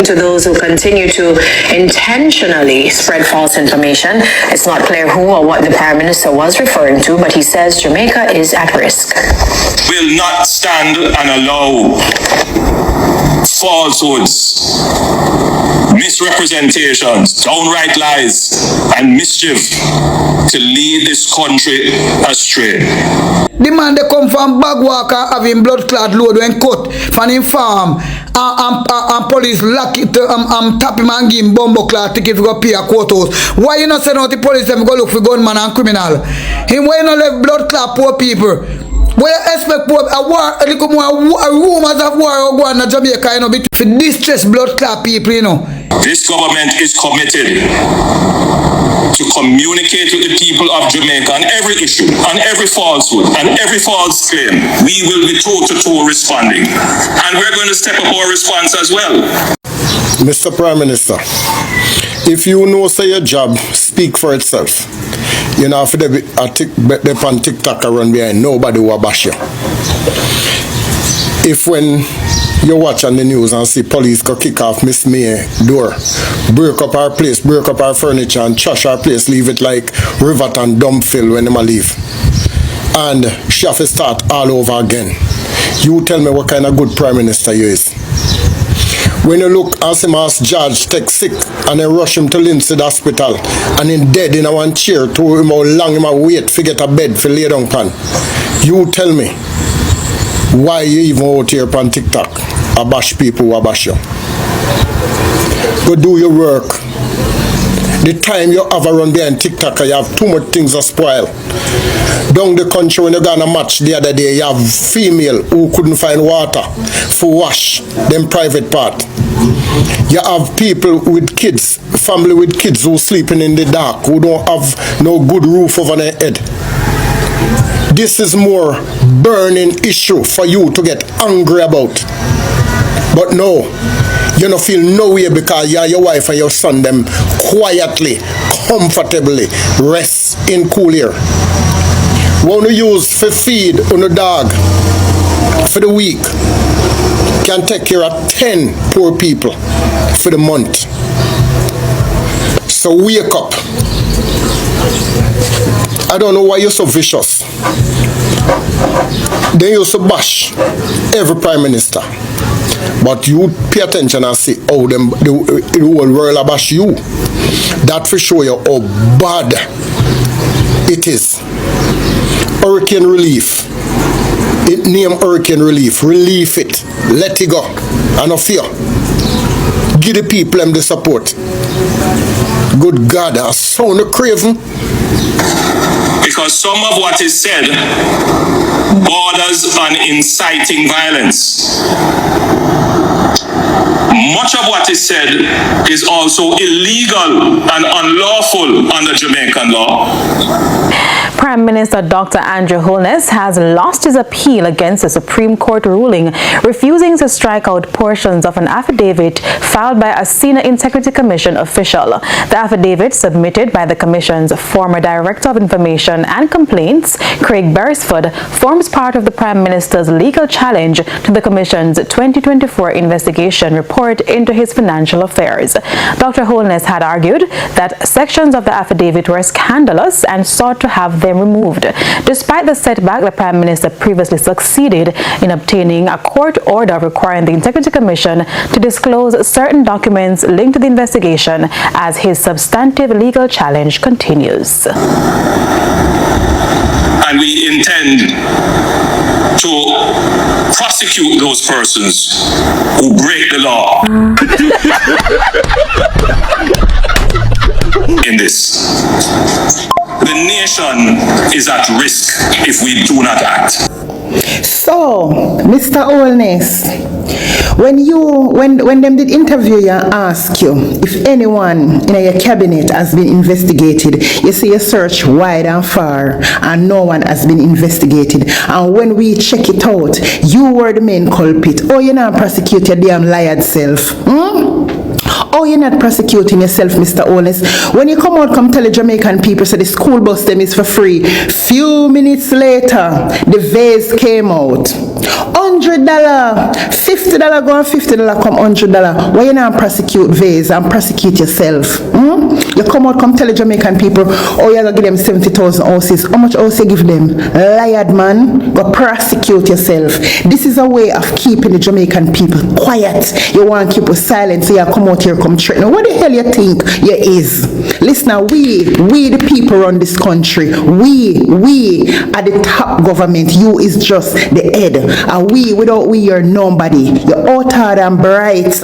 To those who continue to intentionally spread false information. It's not clear who or what the Prime Minister was referring to, but he says Jamaica is at risk. Will not stand and allow falsehoods, misrepresentations, downright lies, and mischief to lead this country astray. The man they come from Bagwalker having blood clot load when cut from him farm and police lock it tap him and give him bumbo clot ticket to go pay a courthouse. Why you not send out the police them go look for gunman and criminal? Him why you not let blood clot poor people? Where you expect poor a war a little more rumors of war go on in Jamaica, you know, for distress blood clot people, you know. This government is committed to communicate with the people of Jamaica on every issue, on every falsehood, and every false claim. We will be toe-to-toe responding. And we're going to step up our response as well. Mr. Prime Minister, if you know say your job speak for itself, you know if they on Tik-tok around behind, nobody will bash you. If when you watch on the news and see police go kick off Miss May door, break up our place, break up our furniture and trash our place, leave it like rivet and dump fill when they leave, and she have to start all over again, you tell me what kind of good Prime Minister you is. When you look as him as George take sick and they rush him to Lindsay Hospital and him dead in a one chair to him how long him a wait to get a bed for lay down pan, you tell me why you even out here on TikTok a bash people who bash you. Go do your work. The time you have around there in TikTok, you have too much things to spoil. Down the country when you gonna match the other day, you have female who couldn't find water for wash them private part. You have people with kids, family with kids who sleeping in the dark, who don't have no good roof over their head. This is more burning issue for you to get angry about. But no, you don't feel no way because you and your wife and your son them quietly, comfortably rest in cool air. Want to use for feed on a dog for the week can take care of 10 poor people for the month. So wake up. I don't know why you're so vicious. They used to bash every Prime Minister. But you pay attention and see how the whole world bash you. That for show you how bad it is. Hurricane relief. It name hurricane relief. Relief it. Let it go. And no fear. Give the people them the support. Good God, I sound craven. Because some of what is said borders on inciting violence. Much of what is said is also illegal and unlawful under Jamaican law. Prime Minister Dr. Andrew Holness has lost his appeal against the Supreme Court ruling refusing to strike out portions of an affidavit filed by a Senior Integrity Commission official. The affidavit submitted by the Commission's former Director of Information and Complaints, Craig Beresford, forms part of the Prime Minister's legal challenge to the Commission's 2024 investigation report into his financial affairs. Dr. Holness had argued that sections of the affidavit were scandalous and sought to have them removed. Despite the setback, the Prime Minister previously succeeded in obtaining a court order requiring the Integrity Commission to disclose certain documents linked to the investigation as his substantive legal challenge continues. And we intend to prosecute those persons who break the law in this. The nation is at risk if we do not act. So, Mr. Holness, when them did interview you and ask you if anyone in your cabinet has been investigated, you say you search wide and far and no one has been investigated. And when we check it out, you were the main culprit. Oh, you're not prosecute your damn lied self. Oh, you're not prosecuting yourself, Mr. Holness. When you come tell the Jamaican people so the school bus them is for free. Few minutes later, the vase came out. $100, $50 go and $50 come $100. Why you not prosecute Vase and prosecute yourself? You come out, come tell the Jamaican people, oh, you're going to give them 70,000 houses. How much house you give them? Liar, man. Go prosecute yourself. This is a way of keeping the Jamaican people quiet. You want to keep us silent, so you come out here, come threaten. What the hell you think you is? Listen, now, we the people run this country. We are the top government. You is just the head. And without we, you're nobody. You're out hard and bright.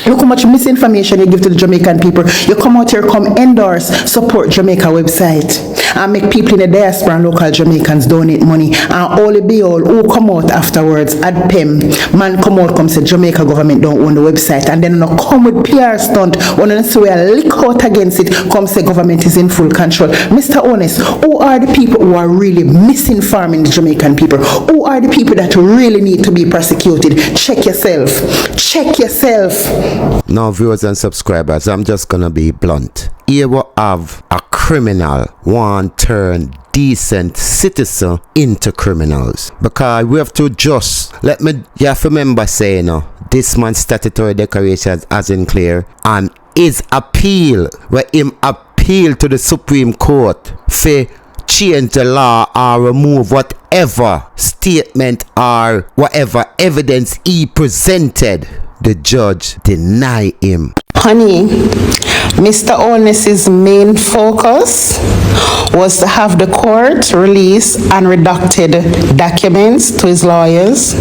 Look how much misinformation you give to the Jamaican people. You come out here, come endorse, support Jamaica website, and make people in the diaspora and local Jamaicans donate money. And all the be-all who come out afterwards, ad PEM, man come out, come say Jamaica government don't own the website, and then no come with PR stunt, one of them say lick out against it, come say government is in full control. Mr. Honest, who are the people who are really misinforming the Jamaican people? Who are the people that really need to be prosecuted? Check yourself. Check yourself. Now, viewers and subscribers, I'm just gonna be blunt. Here we have a criminal one turn decent citizen into criminals, because we have to just you have to remember saying this man's statutory declaration as in clear, and his appeal where him appeal to the Supreme Court for change the law or remove whatever statement or whatever evidence he presented, the judge deny him. Honey, Mr. Onus's main focus was to have the court release unredacted documents to his lawyers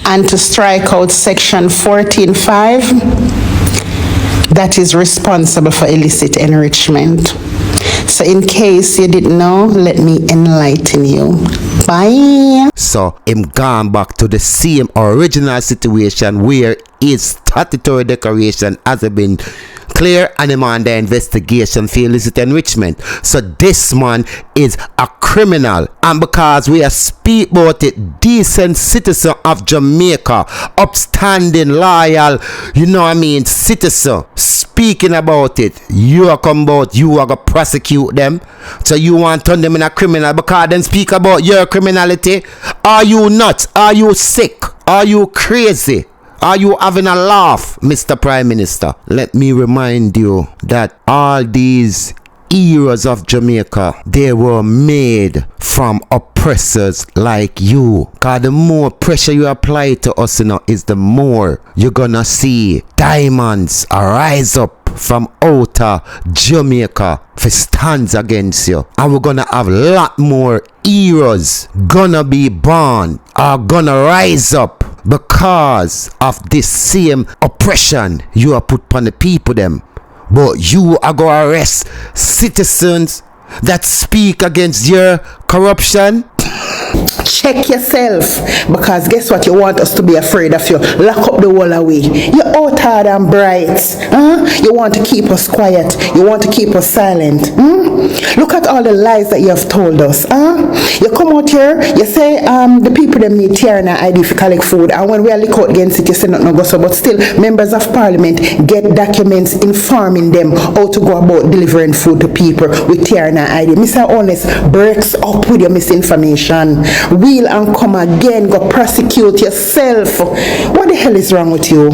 and to strike out section 14.5 that is responsible for illicit enrichment. So in case you didn't know, let me enlighten you. Bye. So him gone back to the same original situation where his statutory declaration has been clear and him under investigation for illicit enrichment. So this man is a criminal, and because we are speak about it, decent citizen of Jamaica, upstanding, loyal, citizen, speaking about it, you are come about, you are going to prosecute them. So you want to turn them in a criminal because then speak about your criminality? Are you nuts? Are you sick? Are you crazy? Are you having a laugh, Mr. Prime Minister? Let me remind you that all these eras of Jamaica, they were made from oppressors like you. Because the more pressure you apply to us, is the more you're gonna see diamonds rise up from outer Jamaica for stands against you. And we're gonna have a lot more eras gonna be born, are gonna rise up because of this same oppression you are put upon the people them. But you are going to arrest citizens that speak against your corruption? Check yourself, because guess what? You want us to be afraid of you. Lock up the wall away. You're out hard and bright. You want to keep us quiet. You want to keep us silent. Look at all the lies that you have told us. You come out here, you say the people them need TRN ID for collect food, and when we are lick out against it, you say nothing go so. But still, members of parliament get documents informing them how to go about delivering food to people with TRN ID. Mr. Honest breaks up with your misinformation. Wheel and come again, go prosecute yourself. What the hell is wrong with you?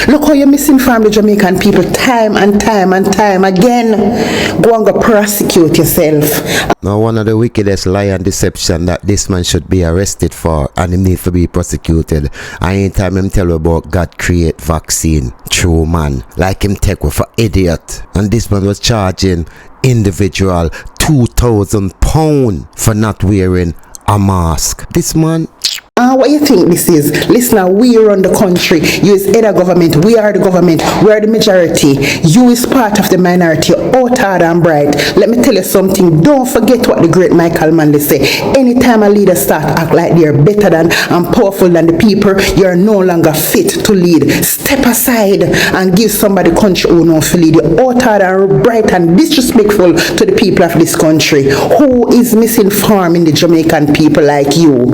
Look how you misinform the Jamaican people time and time and time again. Go and go prosecute yourself. Now, one of the wickedest lie and deception that this man should be arrested for and he needs to be prosecuted. And anytime him tell about God create vaccine, true man, like him take with an idiot. And this man was charging individual £2,000 for not wearing a mask. This man, what you think this is? Listen, now, we run the country. You is head of government. We are the government. We are the majority. You is part of the minority. Out hard and bright. Let me tell you something. Don't forget what the great Michael Manley say. Anytime a leader start act like they're better than and powerful than the people, you're no longer fit to lead. Step aside and give somebody country who know to lead. You're out hard and bright and disrespectful to the people of this country. Who is misinforming the Jamaican people like you?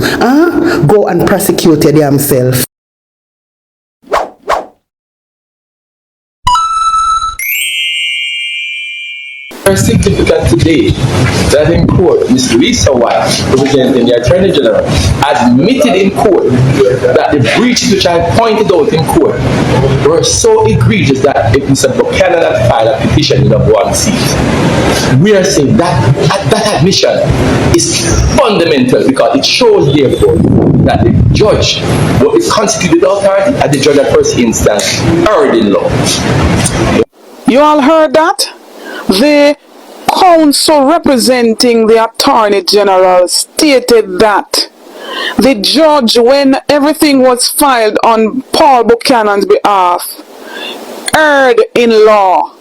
Go and prosecute your damn self. significant today that in court, Ms. Lisa White, representing the Attorney General, admitted in court that the breaches which I pointed out in court were so egregious that if Mr. Buchanan had filed a petition in one seat. We are saying that that admission is fundamental because it shows, therefore, that the judge, what is constituted authority at the judge at first instance, erred in law. You all heard that? The counsel representing the Attorney General stated that the judge, when everything was filed on Paul Buchanan's behalf, erred in law.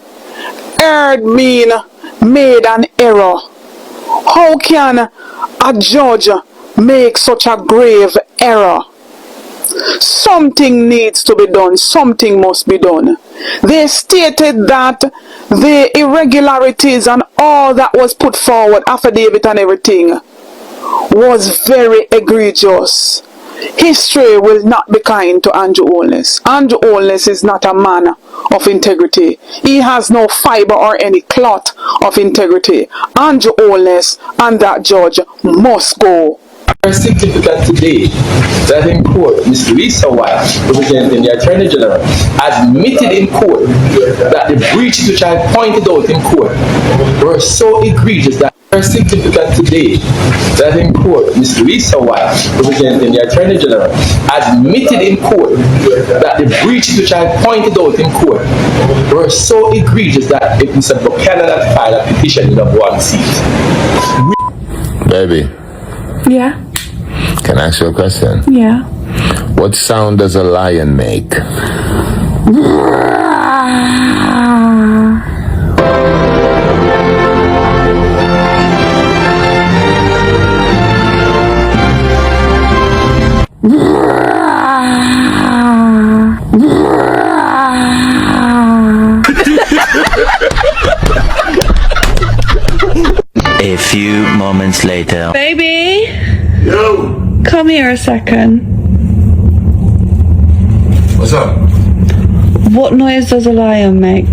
Erred mean made an error. How can a judge make such a grave error? Something needs to be done. Something must be done. They stated that the irregularities and all that was put forward, affidavit and everything, was very egregious. History will not be kind to Andrew Holness. Andrew Holness is not a man of integrity. He has no fiber or any clot of integrity. Andrew Holness and that judge must go. Significant today that in court, Ms. Lisa White, representing the Attorney General, admitted in court that the breaches which I pointed out in court were so egregious that significant today that in court, Ms. Lisa White, representing the Attorney General, admitted in court that the breaches which I pointed out in court were so egregious that if Mr. Buchanan had filed a petition in one seat. Baby. Yeah. Can I ask you a question? Yeah. What sound does a lion make? A few moments later. Baby! Yo! Come here a second. What's up? What noise does a lion make?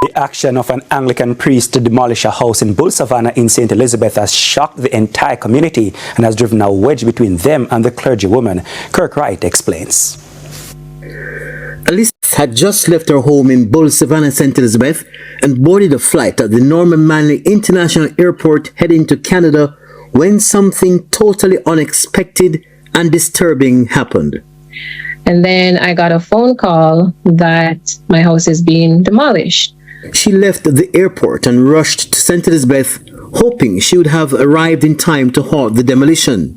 The action of an Anglican priest to demolish a house in Bull Savannah in St. Elizabeth has shocked the entire community and has driven a wedge between them and the clergywoman. Kirk Wright explains. Elizabeth had just left her home in Bull Savannah, St. Elizabeth and boarded a flight at the Norman Manley International Airport heading to Canada when something totally unexpected and disturbing happened. And then I got a phone call that my house is being demolished. She left the airport and rushed to St. Elizabeth, hoping she would have arrived in time to halt the demolition.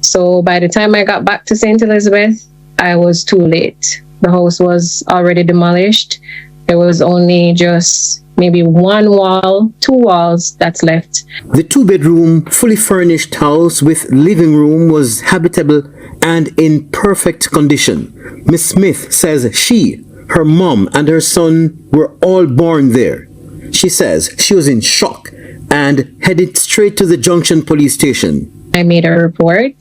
So by the time I got back to St. Elizabeth, I was too late. The house was already demolished. There was only just maybe one wall, two walls that's left. The two-bedroom, fully furnished house with living room was habitable and in perfect condition. Miss Smith says she, her mom, and her son were all born there. She says she was in shock and headed straight to the Junction police station. I made a report.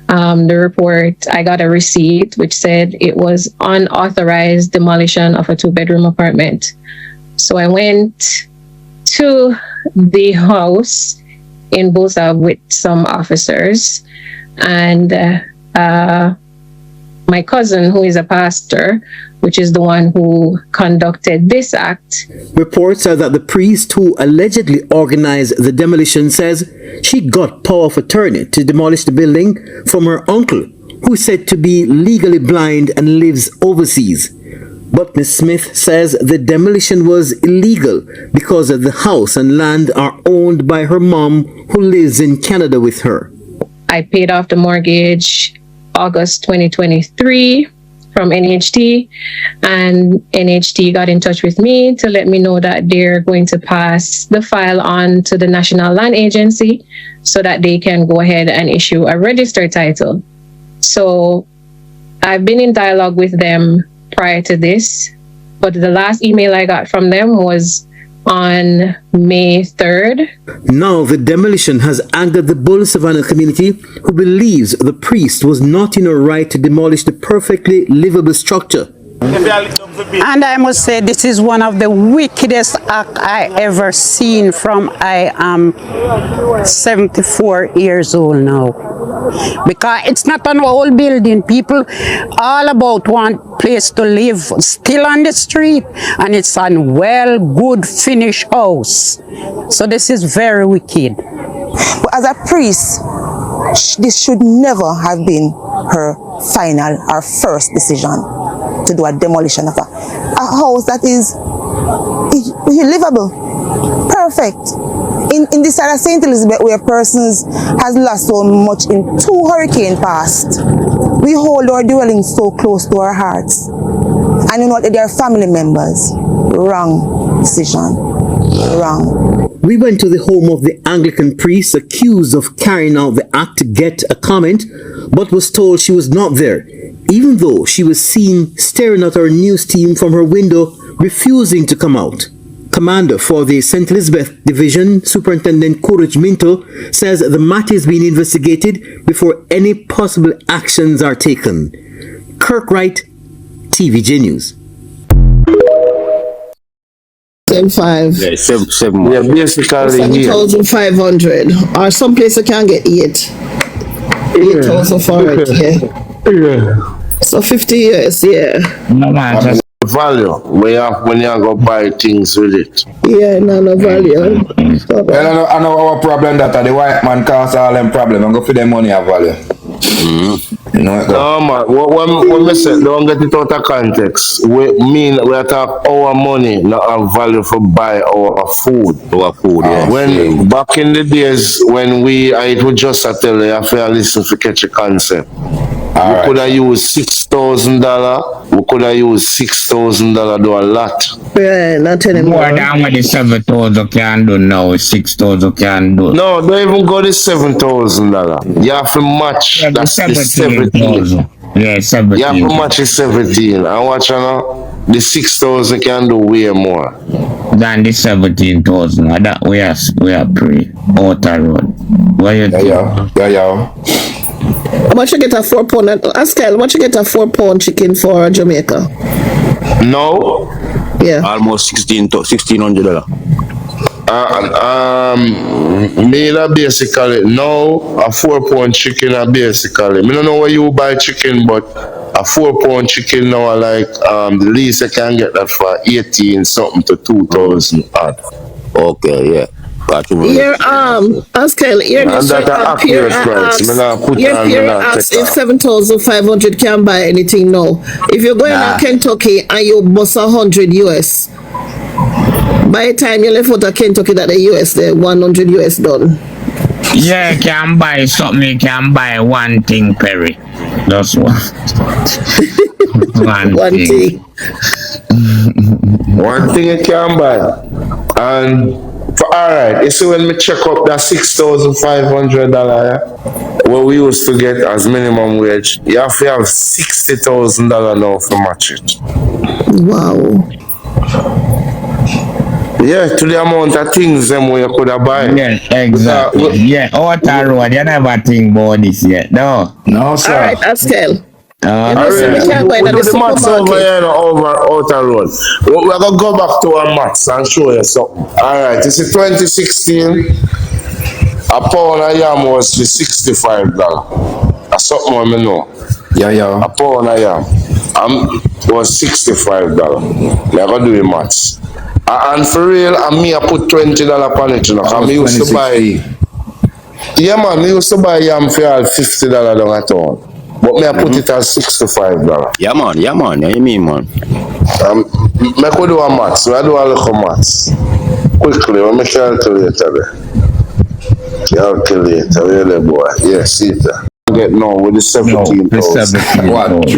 The report, I got a receipt which said it was unauthorized demolition of a two-bedroom apartment. So I went to the house in Busa with some officers, and my cousin, who is a pastor, which is the one who conducted this act. Reports are that the priest who allegedly organized the demolition says she got power of attorney to demolish the building from her uncle, who is said to be legally blind and lives overseas. But Ms. Smith says the demolition was illegal because the house and land are owned by her mom, who lives in Canada with her. I paid off the mortgage August 2023 from NHT, and NHT got in touch with me to let me know that they're going to pass the file on to the National Land Agency so that they can go ahead and issue a registered title. So I've been in dialogue with them prior to this, but the last email I got from them was on May 3rd. Now the demolition has angered the Bull Savannah community, who believes the priest was not in a right to demolish the perfectly livable structure. And I must say, this is one of the wickedest acts I ever seen from I am 74 years old now. Because it's not an old building. People all about one place to live, still on the street, and it's a well, good, finished house. So this is very wicked. But as a priest, this should never have been her final or first decision to do a demolition of a house that is livable, perfect. In this side of St. Elizabeth, where persons has lost so much in 2 hurricanes past, we hold our dwellings so close to our hearts. And you know that they are family members. Wrong decision. Wrong. We went to the home of the Anglican priest accused of carrying out the act to get a comment, but was told she was not there, even though she was seen staring at our news team from her window, refusing to come out. Commander for the St. Elizabeth Division, Superintendent Courage Minto, says the matter is being investigated before any possible actions are taken. Kirk Wright, TVJ News. 5. Yeah, seven. Yeah, basically 7,500. Or some places can get 8,000 for it. Yeah. So 50 years. Yeah. No man. Value when you go buy things with it. Yeah, no value. Well, I know our problem that the white man cause all them problem and go for them money of value. You know, no man, when we say don't get it out of context, we talk our money, not our value for buy our food. Our food, yeah. When back in the days when it would just tell you have to listen to catch a concept. We could have used $6,000. We could have used $6,000 do a lot. Yeah, not anymore. More than what the 7,000 can do now, 6,000 can do. No, don't even go to $7,000. You have to match. Yeah, that's the 17,000. Yeah, 17. You have to match the 17. And watch now, the 6,000 can do way more than the 17,000. That we are pretty out the road. What you think? Yeah. How much you get a 4 pound? Askel, how much you get a 4 pound chicken for Jamaica? No. Yeah. Almost $1,600. Me that basically no a 4 pound chicken basically. Me don't know where you buy chicken, but a 4 pound chicken now like the least I can get that for 18 something to 2,000 odd. Okay, yeah. Your Askel, your district peer asks if 7,500 can buy anything now. If you're going to Kentucky and you bust $100 US, by the time you left out of Kentucky that the US there, $100 US done. Yeah, you can buy something, you can buy one thing, Perry. That's one. One thing. One thing you can buy. And alright, you see when me check up that $6,500 where we used to get as minimum wage, you have to have $60,000 now to match it. Wow. Yeah, to the amount of things them where you could have buy. Yeah, exactly. Yeah, out the road, you never think about this yet. No, sir. Alright, Askel. We do the maths over here over outer road. We're gonna go back to our maths and show you something. Alright, this is 2016. A pound of yam was for $65. That's something I know. Yeah. A pound of yam was $65. We're gonna do the maths. And for real, I put $20 on it, you know. I used to buy. Yeah man, I used to buy yam for $50 down at town. But me I put it as $65. Yeah man, yeah you mean man. Me could do a maths, I do a little maths. Quickly, let me calculate there. Calculate, really boy. Yeah, see that. Get no with the 17,000. What?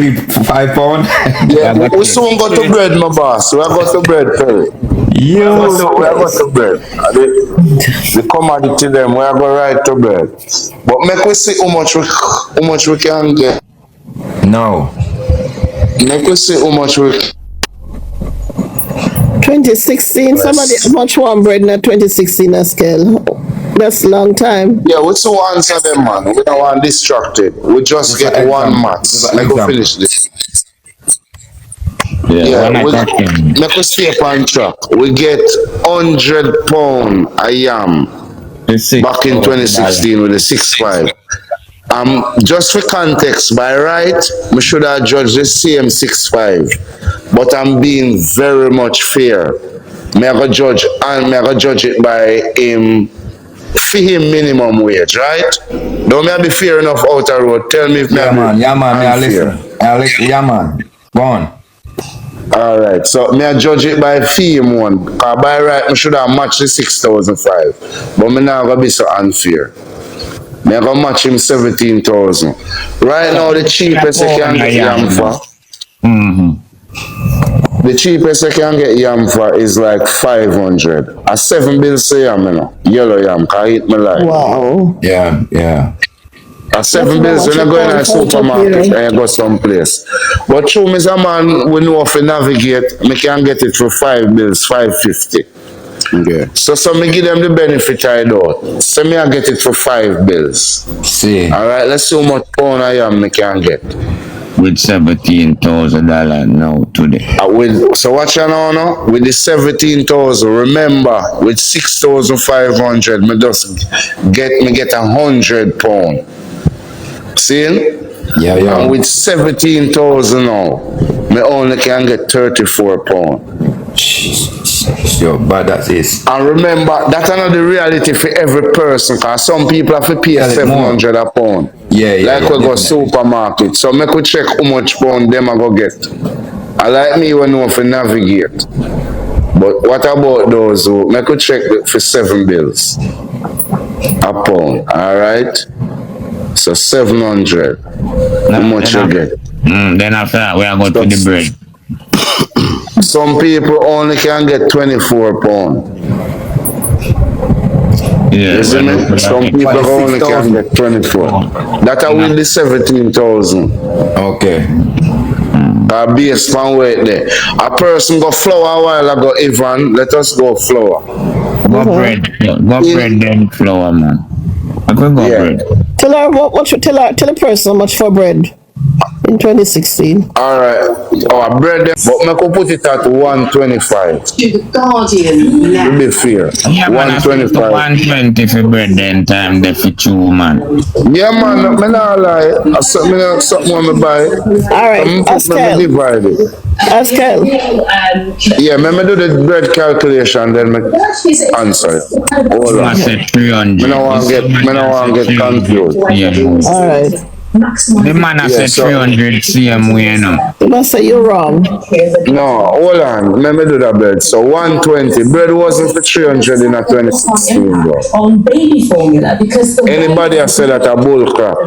5 pound? Yeah, we soon go to bread, my boss. We go to bread, Perry. We go to bread. The commodity them, we go right to bread. But make we see how much we can get. No. Make we see how much we. 2016, somebody much one bread in 2016 as scale. That's a long time. Yeah, we still answer them, man. We don't want distracted. We just get one max. Let me finish this. Yeah, make us stay on track. We get £100 a yam back in 2016 with the 6.5. Just for context, by right, we should have judged the same 6.5, but I'm being very much fair. Me I go judge it by for him minimum wage, right? Don't me I be fair enough outer road. Tell me if me Yeah man, I listen. Yeah man, go on. Alright, so me I judge it by fee one. Cause by right, I should have matched the 6,005. But me not gonna be so unfair. Me I gonna match him 17,000. Right now, the cheapest I can get yam for. The cheapest I can get yam for is like 500. A 7 bills say yam, you know. Yellow yam, cause I eat my life. Wow. Yeah. A 7 bills when I go in a supermarket and I go someplace. But true, me a man, we know if I navigate, me can get it for 5 bills, 550. Okay. So me give them the benefit I do. So me I get it for 5 bills. See. Alright, let's see how much pound I am me can get. With $17,000 now today. So watch you now, with the 17,000, remember, with 6,500, me just get £100. See? Yeah. And with 17,000 now, me only can get £34. Yo, but that is. And remember, that's another reality for every person, because some people have to pay 700 a pound. Yeah, like we go supermarket. So make we check how much pound them I go get. I like me when know if I navigate. But what about those who make we check for 7 bills a pound, alright? So 700. How much you get? Then after that we are going to the bread. Some people only can get £24. Yeah, some people only can get 24. That are with the 17,000. Okay. Based on weight there. A person go flour a while ago, Ivan. Let us go flour. Go bread. Go bread then flour, man. I could go bread. Tell her tell the person how much for bread in 2016. Alright. Our bread, but I could put it at 125. To the Guardian. To be fair. Yeah, 125. 120 for bread then time there for 2 man. Yeah man, I not lie. Something when I buy. Alright, Askel. Yeah, me do the bread calculation, then me answer. Hold on. I don't want to get confused. Yeah. Alright. The man has said 300 CM way now. You must say you're wrong. No, hold on. Let me do that bread. So 120. Bread wasn't for 300 in a 2016 though. On baby formula because anybody has said that a bull crap.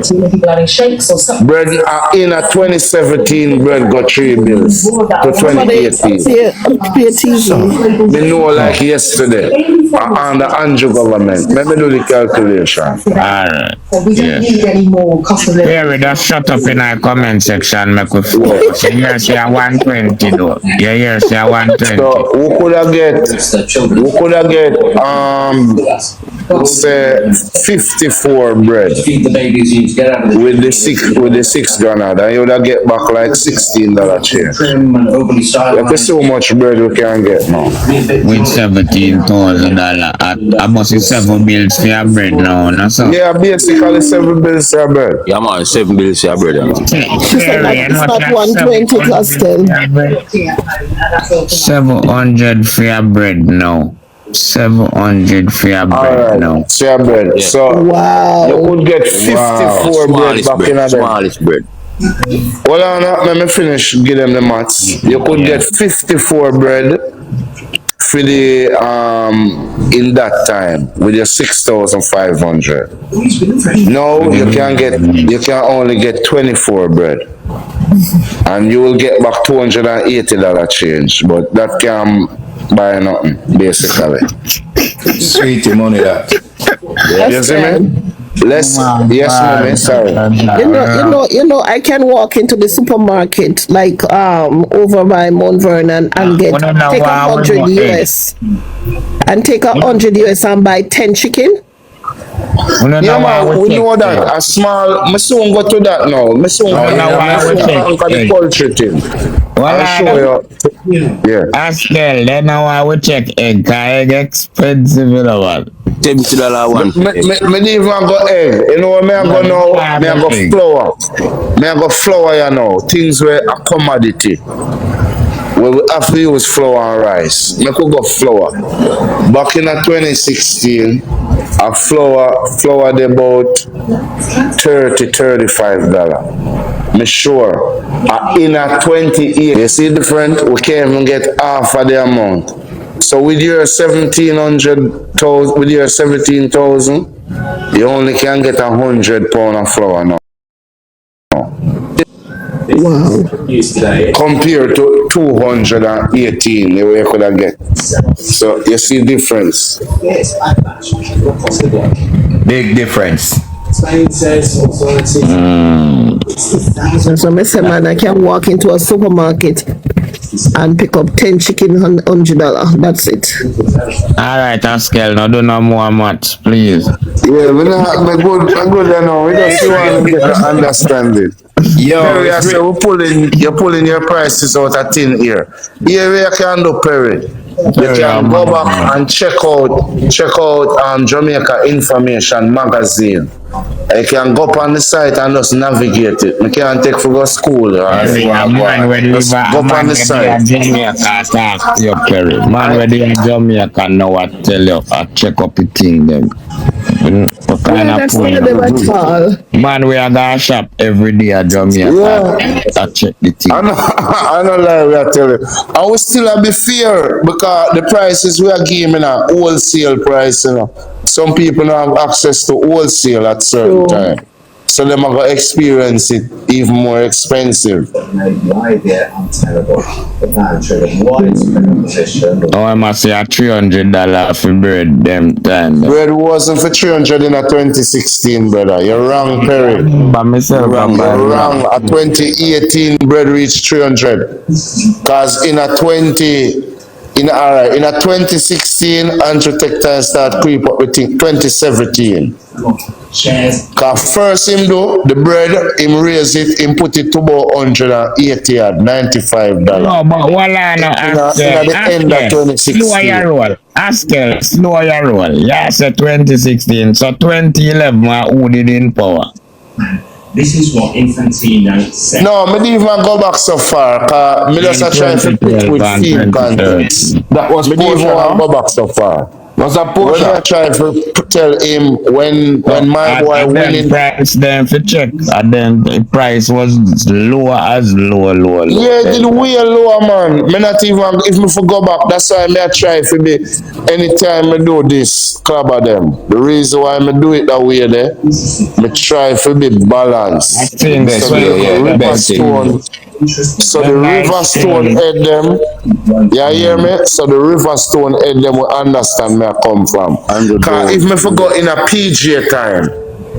Bread in a 2017 bread got 3 bills to 2018. We know like yesterday under Andrew government. Let me do the calculation. Alright. We don't need any more cost of living. Yeah, just shut up in our comment section, make we focus. You hear say 120 though. You hear say 120. So we could have get say 54 bread with the 6 granada, and you would have get back like $16 change. Look so much bread we can get now. With $17,000 at almost 7 bills for your bread now, no so? Yeah, basically 7 bills for your bread. Yeah man, 7 bills for your bread. It's not 120 Costel. 700 for your bread now. 700 for your bread now. For your bread. Yeah. So wow. You would get 54 bread back in a smallest bread. Hold on, let me finish, give them the maths. You could get 54 bread for the in that time with your 6,500. No, you can only get 24 bread. And you will get back $280 change, but that can buy nothing, basically. Sweetie money that. You see me? Yes, mommy, sorry. You know, I can walk into the supermarket like over by Mount Vernon and take 100 US and take 100 US and buy 10 chicken. Yeah, man, we know that. A small, me soon go to that now. Me soon conquer the poultry thing. I'll show you. Yeah. Ask them, then now I will check egg. Egg expensive, you know what? $70 one. Me even go egg. You know what me I go now? Me I go flour. Me I go flour, you know. Things were a commodity. We have to use flour and rice. Me could go flour. Back in 2016, a flour they about $30-$35. Me sure. In 28, you see the difference? We can't even get half of the amount. So with your 17,000, with your 17,000, you only can get 100 pounds of flour now. Wow. Compared to 218 you could have get. So you see difference. Big difference. So me say, man, I can walk into a supermarket and pick up 10 chicken $100. That's it. Alright, Askel, now do no more much, please. Yeah, we good, you know. We just want to get to understand it. Perry, I say you're pulling your prices out of thin here. Here we can do Perry. You can go back and check out Jamaica Information Magazine. You can go up on the site and just navigate it. You can't take for go school or just go up on the site. Man, where they in Jamaica know what tell you, check up the thing them. That's not them at all. Man, we are gonna shop every day at Jamaica. I check the thing. I know lie we are telling you. And we still be fair because the prices we are giving a wholesale price, you know. Some people don't have access to wholesale at certain time. So they might experience it even more expensive. Oh, I must say $300 for bread them time. Bread wasn't for 300 in 2016, brother. You're wrong, Perry. By myself, you're wrong. At 2018, bread reached 300. Cause in 2016, Andrew Tik-tok start creep up with 2017. Cause first him do the bread, him raise it, him put it to about 180 at $95. No, but what I know at the end of 2016. Slow your roll. Askel, slow your roll. Yeah, say 2016. So 2011, who did in power? This is what Infantino said. No, me didn't even go back so far. Cause me just trying to pick with theme context. That was me didn't even go back so far. Was a push. When I try to tell him when my boy winning price then for check, and then the price was lower as lower. Yeah, it did way lower, man. Me not even if me for go back. That's why me I try for be anytime I do this club of them. The reason why me do it that way there, me try for be balanced. I think that's the best thing. So the river stone head them, you hear me? So the river stone head them will understand where I come from. Cause if me forgot in a PGA time,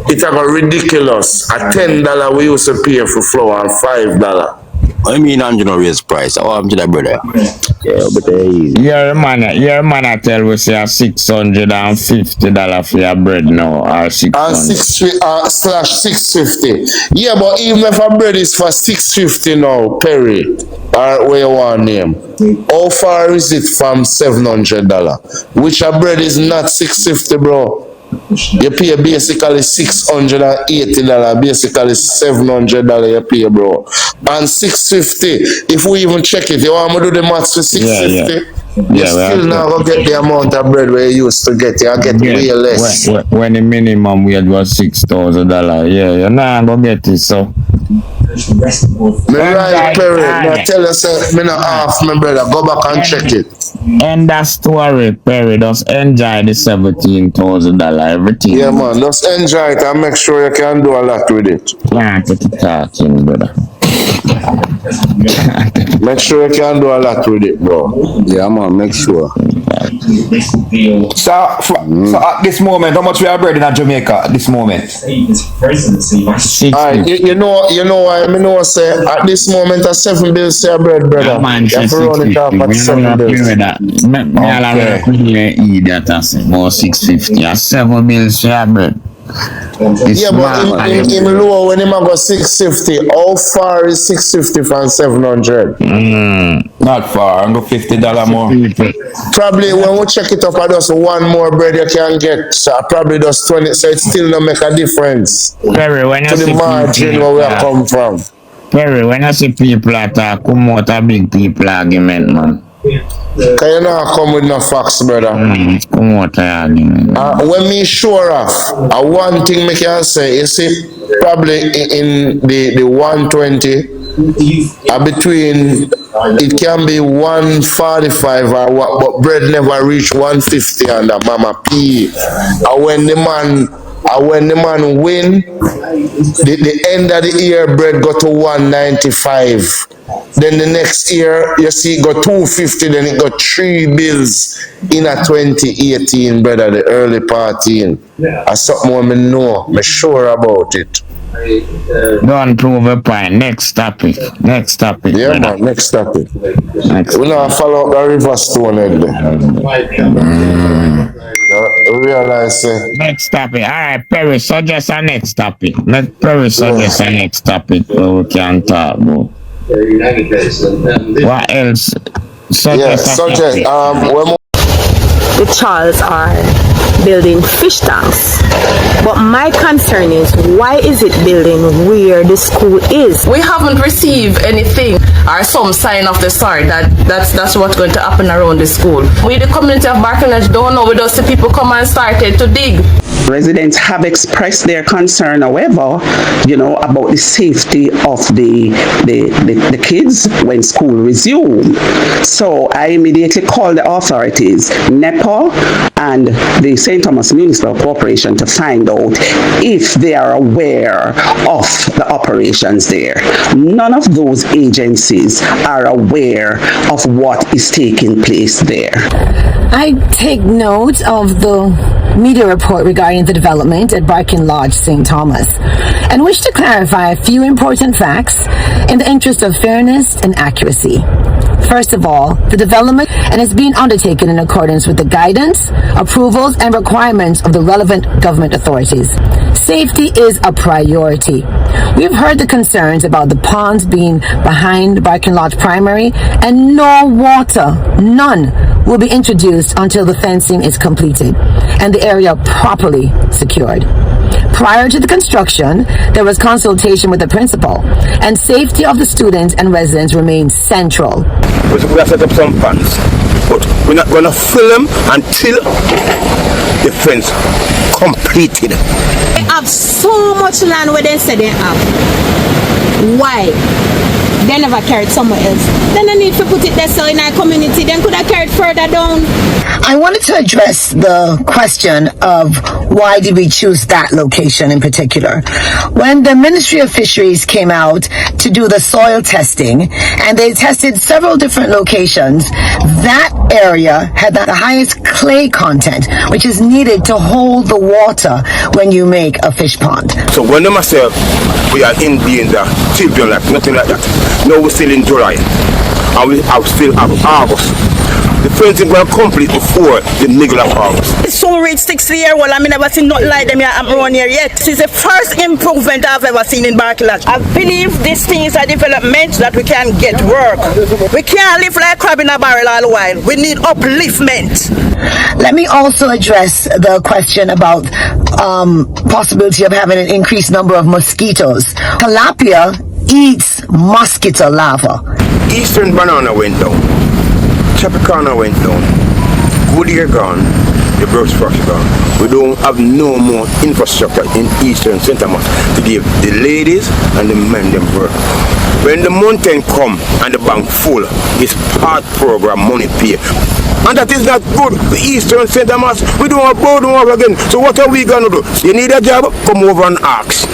it got ridiculous. At $10 we used to pay for flour and $5. I mean, I'm gonna raise price. Oh, I'm to that brother. Yeah, but your man, I tell we say $650 for your bread now, or $650. Yeah, but even if a bread is for $650 now, Perry, or where you want name, how far is it from $700? Which a bread is not $650, bro. You pay basically $680, basically $700 you pay, bro. And $650, if we even check it, you want me to do the maths for $650? You still not gonna get the amount of bread where you used to get. You get way less. When the minimum wage was $6,000, you're not gonna get it, so. Me right, Perry. I tell you, say, me not off, my brother. Go back and check it. End that story, Perry. Just enjoy the $17,000 everything. Yeah, man. Just enjoy it and make sure you can do a lot with it. Yeah, take it talking, brother. Make sure you can do a lot with it, bro. Yeah, man. Make sure. So at this moment, how much we are bread in Jamaica at this moment? Alright, you know why I know say at this moment a 7 bills say bread, brother. Yeah, man, you have to run it off at 7 bills. More 650. 7 bills share bread. Yeah, but in low when him go 650, how far is 650 from 700? Not far, I'm go $50 more. Probably when we check it up, I just one more bread you can get. So I probably just 20, so it still don't make a difference Perry, when to the margin where we come from. Perry, when I see people attack, come out a big people argument, man. Can you not come with no facts, brother? Come out argument. When me sure of, one thing me can say, you see, probably in the 120, between, it can be 145 or what, but bread never reach 150 under Mama P. And when the man win, the end of the year bread go to 195. Then the next year, you see it go 250, then it got 3 bills in a 2018, brother, the early partying. That's something more me know, I'm sure about it. Don't prove a point. Next topic. Yeah, brother. Man, next topic. We now follow up the river stone head realize next topic. Alright, Perry, suggest a next topic. Let Perry suggest a next topic so we can talk about. What else? Suggest the Charles are building fish tanks. But my concern is, why is it building where the school is? We haven't received anything or some sign of the sort that's what's going to happen around the school. We, the community of Barkinage, don't know. We just see people come and started to dig. Residents have expressed their concern, however, about the safety of the kids when school resumes. So I immediately called the authorities, NEPA and the St. Thomas Municipal Corporation, to find out if they are aware of the operations there. None of those agencies are aware of what is taking place there. I take note of the media report regarding the development at Barking Lodge, St. Thomas, and wish to clarify a few important facts in the interest of fairness and accuracy. First of all, the development is being undertaken in accordance with the guidance, approvals, and requirements of the relevant government authorities. Safety is a priority. We've heard the concerns about the ponds being behind Barking Lodge Primary, and no water, none, will be introduced until the fencing is completed and the area properly secured. Prior to the construction, there was consultation with the principal, and safety of the students and residents remains central. We have set up some ponds, but we're not going to fill them until the fence completed. They have so much land where they say they have. Why? They never carried somewhere else. Then they need to put it there so in our community. Then could have carried further down. I wanted to address the question of why did we choose that location in particular. When the Ministry of Fisheries came out to do the soil testing, and they tested several different locations, that area had the highest clay content, which is needed to hold the water when you make a fish pond. So when they say we are in danger, children, like nothing like that. Now we're still in July, and we still have August. The fencing will complete before the middle of August. So reach 6 years old, I never seen nothing like them here around here yet. This is the first improvement I've ever seen in Barking Lodge. I believe this thing is a development that we can get work. We can't live like crab in a barrel all the while. We need upliftment. Let me also address the question about possibility of having an increased number of mosquitoes. Tilapia eats mosquito larvae. Eastern banana went down. Tropicana went down. Goodyear gone. the birth structure. We don't have no more infrastructure in Eastern St. Thomas to give the ladies and the men them work. When the mountain come and the bank full, it's part program money pay. And that is not good for Eastern St. Thomas. We don't have board over again. So what are we gonna do? You need a job? Come over and ask.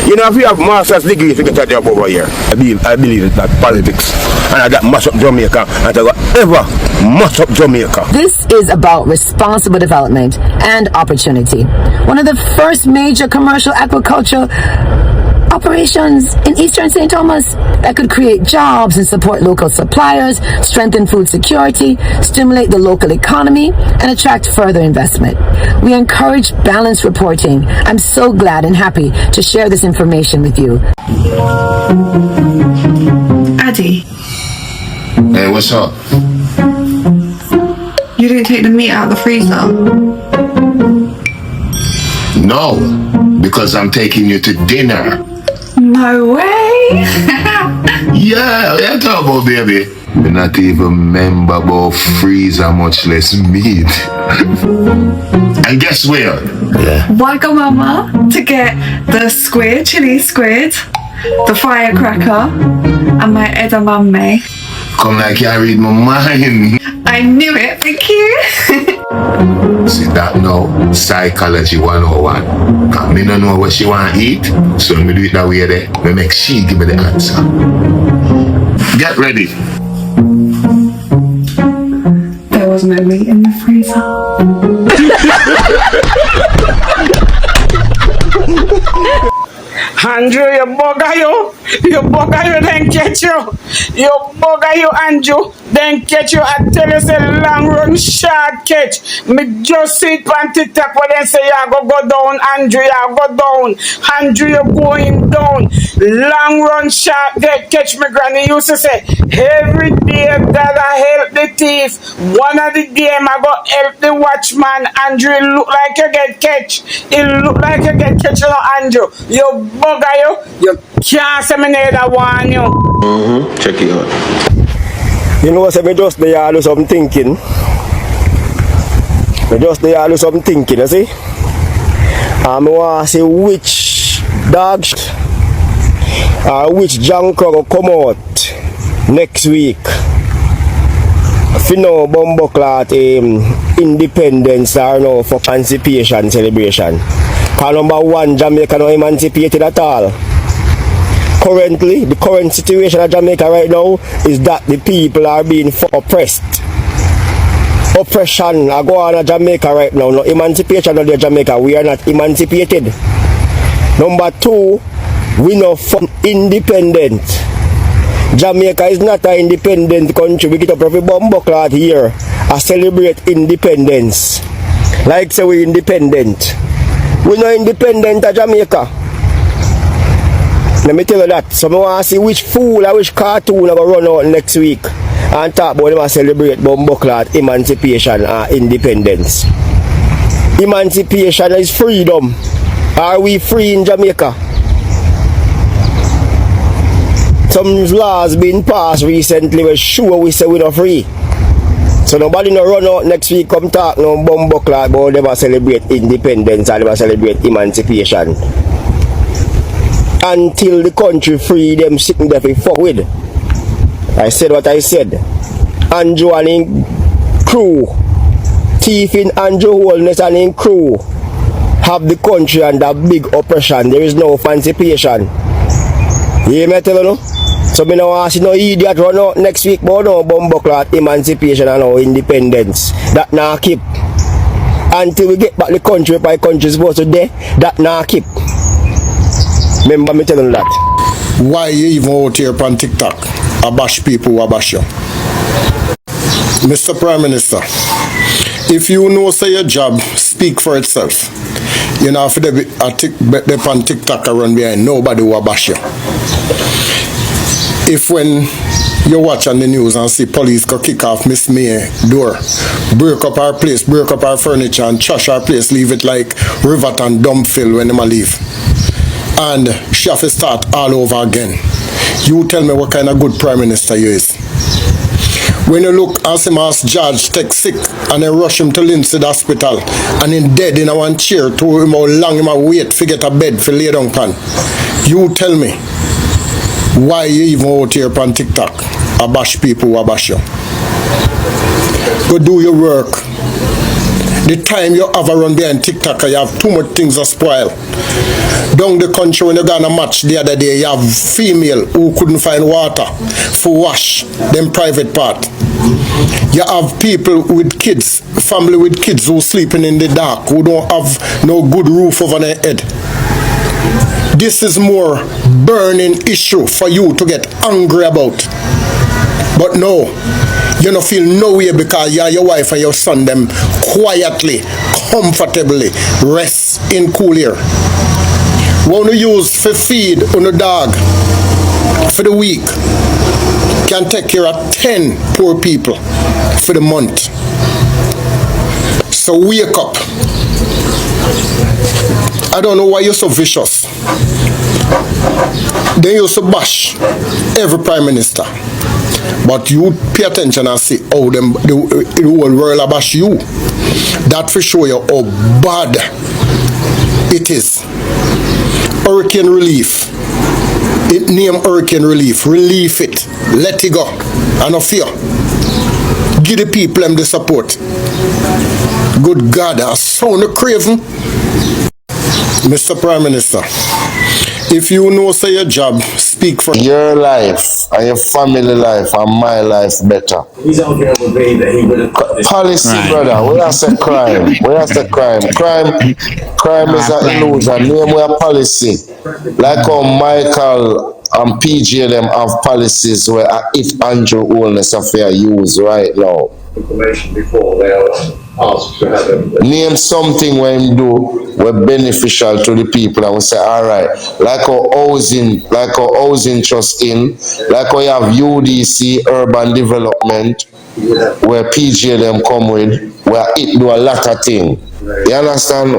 You know, if you have master's degree to get a job over here, I believe it's not politics. And I got mash up Jamaica and I got ever mash up Jamaica. This is about responsible development and opportunity. One of the first major commercial aquaculture operations in Eastern St. Thomas that could create jobs and support local suppliers, strengthen food security, stimulate the local economy, and attract further investment. We encourage balanced reporting. I'm so glad and happy to share this information with you. Addy, Hey, what's up? you didn't take the meat out of the freezer. No, because I'm taking you to dinner. No way. Yeah, what you talking about, baby? Me not even remember about freezer, much less meat. And guess where? Yeah. Wagamama to get the squid, chili squid, the firecracker, and my edamame. Come like you read my mind. I knew it, thank you. See that now? Psychology 101. Cause me no know what she want to eat, so me do it that way there. Me make she give me the answer. Get ready. There was no meat in the freezer. Andrew, you bugger you, then catch you. You bugger you, Andrew, then catch you. I tell you, say long run, short catch. Me just see it on TikTok where they say, you go down, Andrew, you go down. Andrew, you going down. Long run, short catch. Me granny used to say, every day that I help the thief, one of the day I go help the watchman. Andrew, it look like you get catch. It look like you get catch, you know, Andrew. You bugger you can't say me neither want you. Check it out. You know what, me just there do some thinking. Me just there do some thinking, you see? And I want to see which dog or which junk will come out next week. If you know Bumbo Clot independence or no for emancipation celebration. Because number one, Jamaica not emancipated at all. Currently, the current situation of Jamaica right now is that the people are being oppressed. Oppression are going on in Jamaica right now. No emancipation of Jamaica. We are not emancipated. Number two, we not from independent. Jamaica is not an independent country. We get up every Bumbo Clot here and celebrate independence. Like say we independent. We not independent of Jamaica. Let me tell you that. So I want to see which fool or which cartoon I will run out next week and talk about them and celebrate Bumbo Clot emancipation and independence. Emancipation is freedom. Are we free in Jamaica? Some laws being passed recently were sure we say we're not free. So nobody no run out next week come talk no Bumbo Clot about them and celebrate independence and them celebrate emancipation. Until the country free them sitting there for fuck with. I said what I said. Andrew and his crew, thieving Andrew Holness and his crew have the country under big oppression. There is no emancipation. You hear me tell you? So me no want to see no idiot run out next week about no Bumbo Clot emancipation and no independence. That nah keep. Until we get back the country by country supposed to there, that nah keep. Remember me telling that. Why you even out here on TikTok? I bash people who bash you. Mr. Prime Minister, if you know say your job speak for itself, you know if they on TikTok around behind nobody will bash you. If when you watch on the news and see police go kick off Miss May door, break up our place, break up our furniture and trash our place, leave it like rivet and dump fill when them leave. And she have to start all over again. You tell me what kind of good Prime Minister you is. When you look and see Mass George take sick and they rush him to Lindsay Hospital and him dead in a one chair to him how long him a wait to get a bed for lay down pan. You tell me why you even out here on TikTok a bash people who a bash you. Go do your work. The time you have around behind TikTok, you have too much things to spoil. Down the country when you gonna match the other day, you have female who couldn't find water for wash them private part. You have people with kids, family with kids who sleeping in the dark, who don't have no good roof over their head. This is more burning issue for you to get angry about. But no, you don't feel no way because you and your wife and your son them quietly, comfortably rest in cool air. What you use for feed on a dog for the week can take care of 10 poor people for the month. So wake up. I don't know why you're so vicious. They used to bash every prime minister. But you pay attention and see how the whole world bash you. That for sure you how bad it is. Hurricane relief. It name hurricane relief. Relief it. Let it go. And no fear. Give the people them the support. Good God, I sound craven. Mr. Prime Minister, if you know say your job, speak for your life and your family life and my life better. His argument would be that he would have cut this Policy, crime. brother. Where I say crime? Where I say crime? Crime is an illusion. Name where policy. Like how Michael and PJ them have policies where if Andrew Holness affair use right now. Information before they are asked to have it. Name something when you do were beneficial to the people and we say, all right, like our housing trust in, like how you have UDC, urban development, where PJ them come with, where it do a lot of things. You understand?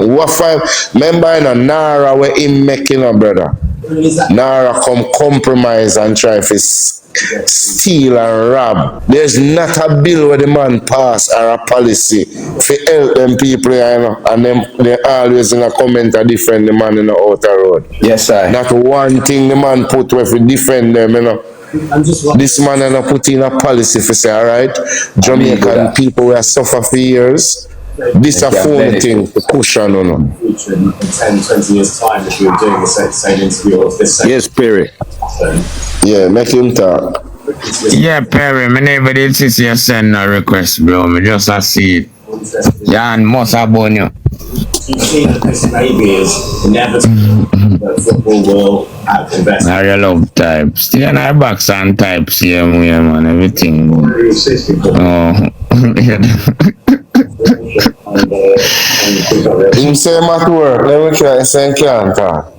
Remember in a Nara where him making a brother. Nara come compromise and try to steal and rob. There's not a bill where the man pass or a policy to help them people, you know, and them they always in a comment to defend the man in the outer road. Yes, sir. Not one thing the man put where to defend them, you know. This man and put in a policy for say, all right, Jamaican people will suffer for years. This a phone thing to cushion, you know. In 10-20 years' time, if you were doing the same interview or this same. Yes, Perry. Yeah, make him talk. Yeah, Perry, my neighbor did see you send a request, bro. Me just a see it. Yeah, and most about you. You've seen that this maybe is inevitable that football will invest. I love types. Still in our box and types here, man, everything. Oh. Him say him at work, let me try and say can't talk.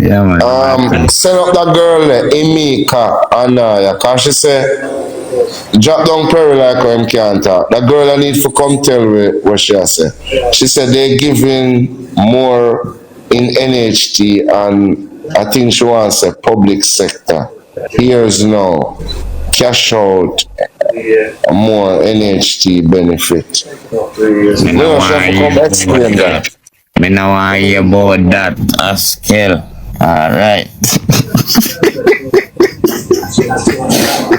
Yeah, man. Send up that girl there, Emika Anaya, cause she say drop down Perry like how him can't talk. That girl I need to come tell me what she say. She said they giving more in NHT and I think she wants a public sector. Here's now. Cash out more NHT benefit. Me no want hear about that a scale. Alright.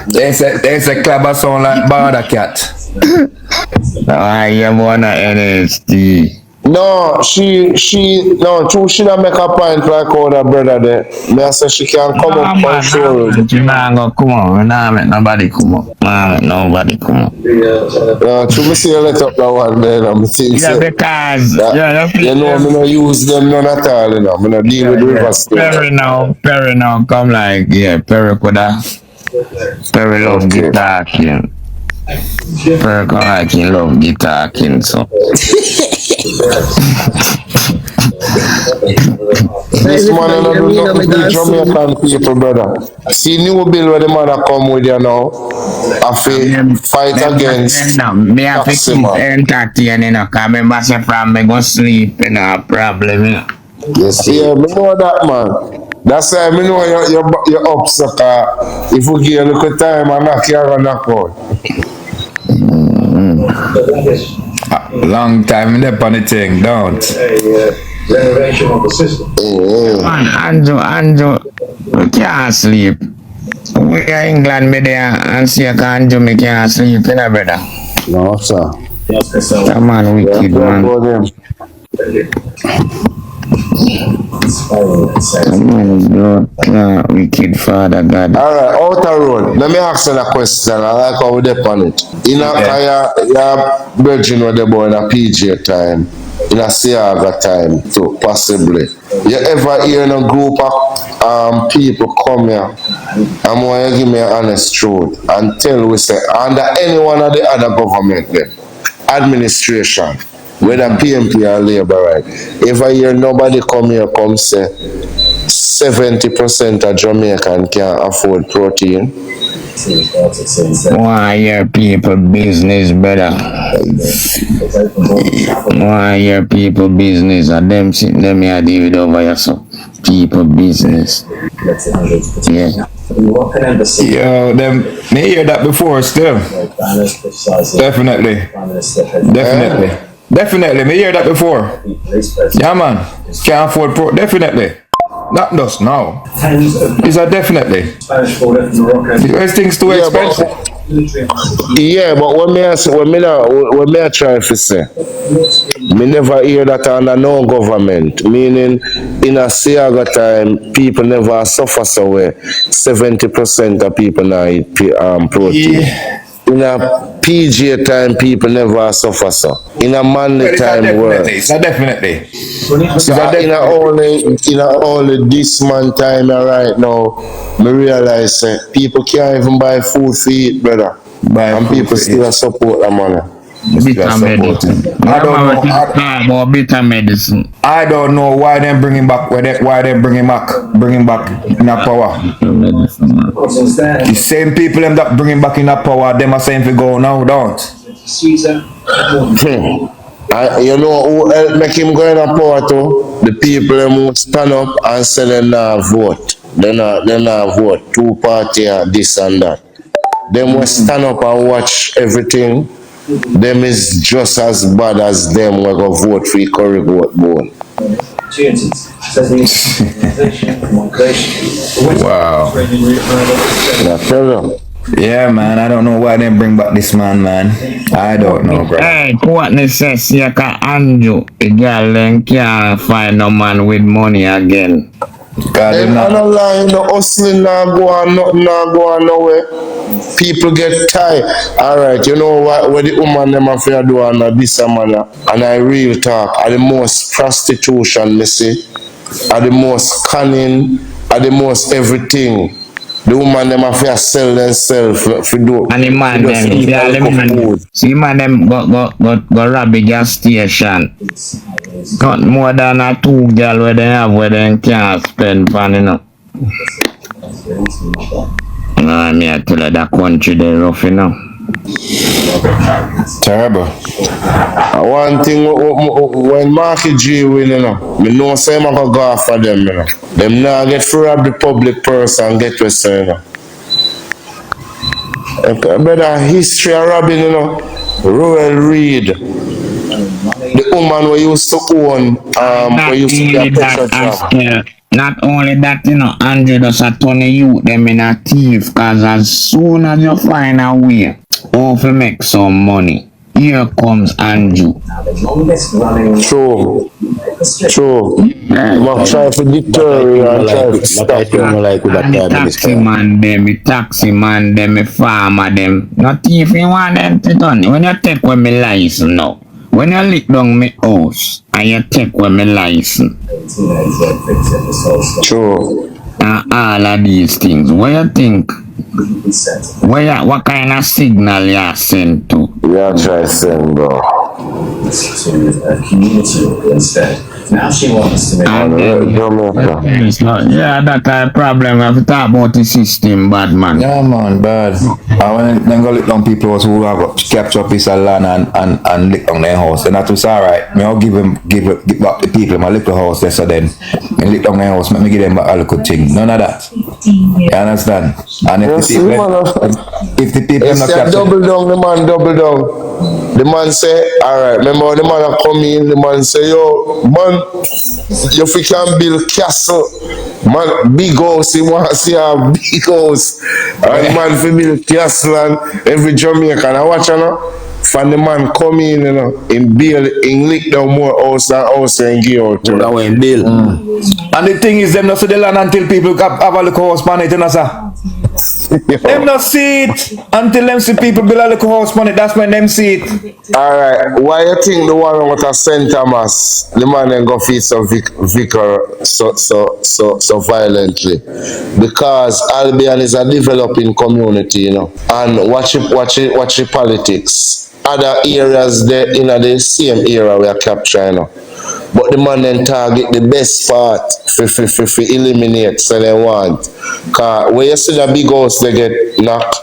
There's a club sound like Border Cat. No, I am one of NHT. No, she don't make a point like all that brother there. Me I say she can come up and show. She not gonna come on. Nah, make nobody come up. Nobody come up. Me see you let up that one there. I think yeah, because you know me no use them none at all. You know, me no deal with River State. Perry now come like Perry coulda. Perry love guitar king. Perry come like he love guitar king so. This man and I do nothing to Jamaican people, brother. See new bill where the man a come with you now. I feel fight against. Me have to keep entertaining, cause remember say from me go sleep, you know, a problem, you know. Yes, yeah, me know that, man. That's why me know you're up, sucker. If we give you a little time, I'm not going to knock out. Long time in there on the thing, don't. Renovation of the system. Man, Andrew, we can't sleep. We are England, me there, and see Andrew, me can't sleep, you know, brother. No, sir. That man wicked, man. Wicked Father God. Alright, outer road. Let me ask you a question. I like how we dip on it. In a your virgin were the boy in a PJ time, in a Siaga time too, possibly. You ever hear in a group of people come here and want to give me an honest truth and tell we say under any one of the other government then, administration, whether PMP or Labour, right? If I hear nobody come here come say 70% of Jamaican can't afford protein. Why your people business, brother? Why your people business? And them sitting them here deal with over here, so people business. Yeah. Yo, them me hear that before still. Definitely. Definitely, me hear that before. Yeah, man. Can't afford definitely. Not just now. Is that definitely? These things too expensive. Yeah, but when me try to say, me never hear that under no government. Meaning, in a Siaga time, people never suffer so way. 70% of people now eat protein. Yeah. In a PJ time, people never suffer so. In a Monday time world. Definitely. So in a only this month time right now, me realize people can't even buy food to eat, brother. And people still support the money. Bitter medicine. Bitter medicine. I don't know why them bringing back why they bringing back in a power. The same people them that bringing back in a power, them are saying to go now, don't. You know who helped make him go in a power too? The people them who stand up and say they not vote. They not vote. Two party and this and that. Them will stand up and watch everything. Them is just as bad as them who go vote for the curry goat bone. Wow. Yeah, man, I don't know why they bring back this man. I don't know, bro. Hey, what says you can Andrew, the girl then can't find no man with money again. I'm not lying, no hustling not go on, nothing not go on nowhere. People get tired. Alright, you know what the woman them have to do on this manner, and I real talk, are the most prostitution, me see, are the most cunning, are the most everything. The woman them have to sell themselves for do. And the man them, see man them go rob a gas station. Got more than a 2 girl where they have where they can't spend money, you know. I mean, I tell you that country they rough, you know. Terrible. One thing when Marky G win, you know, me know say I'm gonna go after them, you know. Them now get free of the public purse and get to say, you know. Brother, history of robbing, you know. Royal Reed, the woman we used to own, we used to be a picture job. Not only that, you know, Andrew does a ton of youth them in a thief, cause as soon as you find a way how to make some money, here comes Andrew. True. I'm trying to deter you and try to stop you. The taxi man them, the farmer them. Not thief you want them to done. When you take away my license now, when you lick down my house and you take away my license. True. All of these things, what you think? What kind of signal you send to? You try to send, bro. To a community instead. Now she wants to It's not, yeah, that kind of problem. We have to talk about the system, bad man. Yeah, man, bad. And when them go lick down people who have capture a piece of land and lick down their house, then that was alright. Me I'll give back the people my little house there, so then and lick down their house, make me give them a little thing. None of that. You understand? And if the people not capture, double down, the man double down. The man say, alright, remember the man come in, the man say, yo, man, if we can build castle, man, big house, he want to see a big house. And man, if we build castle and every Jamaican, I watch, you know, from the man come in, you know, in build, in lick down more house and give out. That way in build. And the thing is, them not see the land until people have a little house on it, you know, sir. Them not see it until them see people build a little house on it. That's when them see it. Alright, why you think the one with a St. Thomas, the man then go feed some vicar so violently? Because Albion is a developing community, you know, and watch the politics. Other areas there in the same area we are capturing, you know. But the man then target the best part for eliminate, so they want. Cause when you see the big house they get knocked,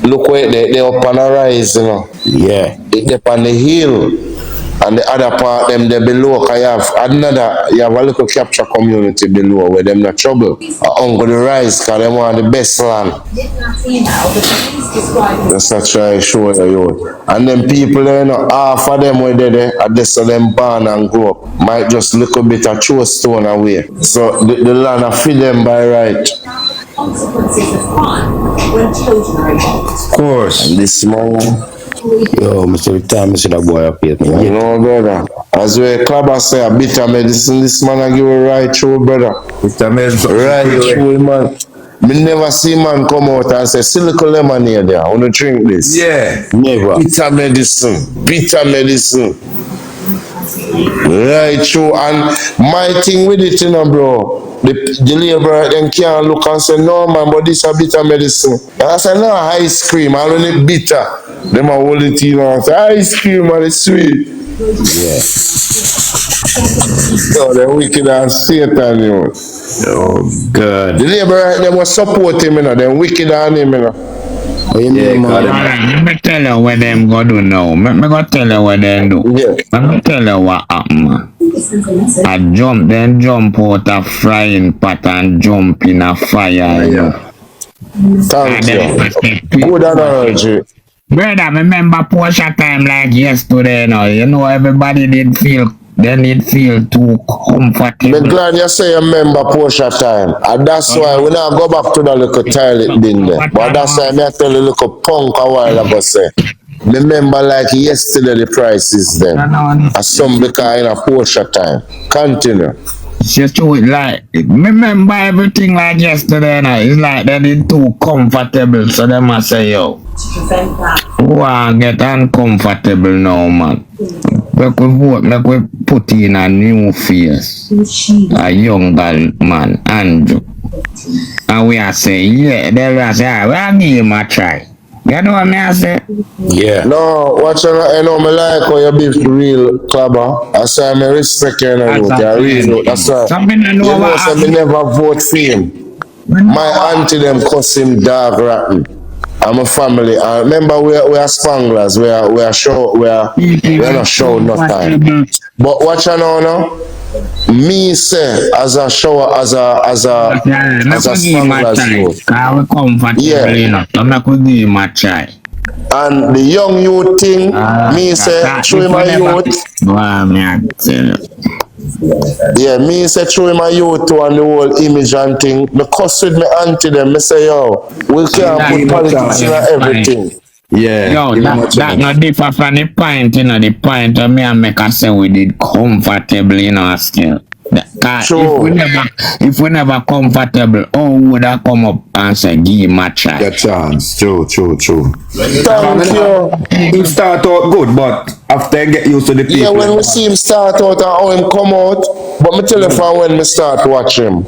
look where they up on a rise, you know. Yeah. They up on the hill. And the other part them they below, cause you have a little capture community below where them not trouble. On the rise cause they want the best land. That's not try to show you. And then people, you know, half of them where they there, and they saw them born and grow up, might just little bit of throw stone away. So the land are feed them by right. Of course. And this man. Yo, Mr. Time, see that boy up here. You know, brother. As we Clubber say, a bitter medicine, this man I give a right through, brother. Bitter medicine. Right through, man. Me never see man come out and say, silicon lemonade there, I want to drink this. Yeah. Never. Bitter medicine. Bitter medicine. Right through. And my thing with it, you know, bro. The labourer then can't look and say, no man, but this a bitter medicine. And I say, no, ice cream, I don't need bitter. Them a hold it in and say, ice cream and it's sweet. Yeah. So they're wicked and Satan, you know. Oh, God. The labourer, they must support him, you know. They're wicked on him, you know. Oh, you mean, man? Let me tell you what them go do now. Let me go tell you what they do. Yeah. Let me tell you what happen, man. I jump out a frying pot and jump in a fire, you know. Thank you. Good analogy. Brother, remember Porsche time like yesterday, you know, everybody did feel too comfortable. I'm glad you say you remember Porsche time. And that's why we now go back to the little toilet bin there. But that's why I tell you little punk a while ago say. Remember like yesterday the prices then. And some because in a Porsche time. Continue. Just do it like, remember everything like yesterday now. It's like they did too comfortable, so they must say, yo, wow, get uncomfortable now, man. Make we vote, make we put in a new face, a younger man, Andrew. And we are saying, yeah, they will say, we'll give him a try. You know what I say? Yeah. No, watch out, I know me like how you be real Clubber. I say I respect you and I really that's why. You know so me never vote for him. My auntie them cuss him dog rotten. I'm a family. Remember we are spanglers, we are not show no time. But watch out now. Me say as a shower as a spanglers. Yeah. And the young youth thing, me say through my youth. Yeah, me say through my youth to and the whole image and thing. Me cuss with me auntie them, me say yo, we can't put politics in everything. Yeah. Yo, that not differ from the point, you know, the point of me and make us say we did comfortable, you know, still. Sure. If we never comfortable, oh, would I come up and say, give him a try? Get chance. True. Thank you. He start out good, but after I get used to the people. Yeah, when we see him start out and how him come out, but me tell you from when me start watch him.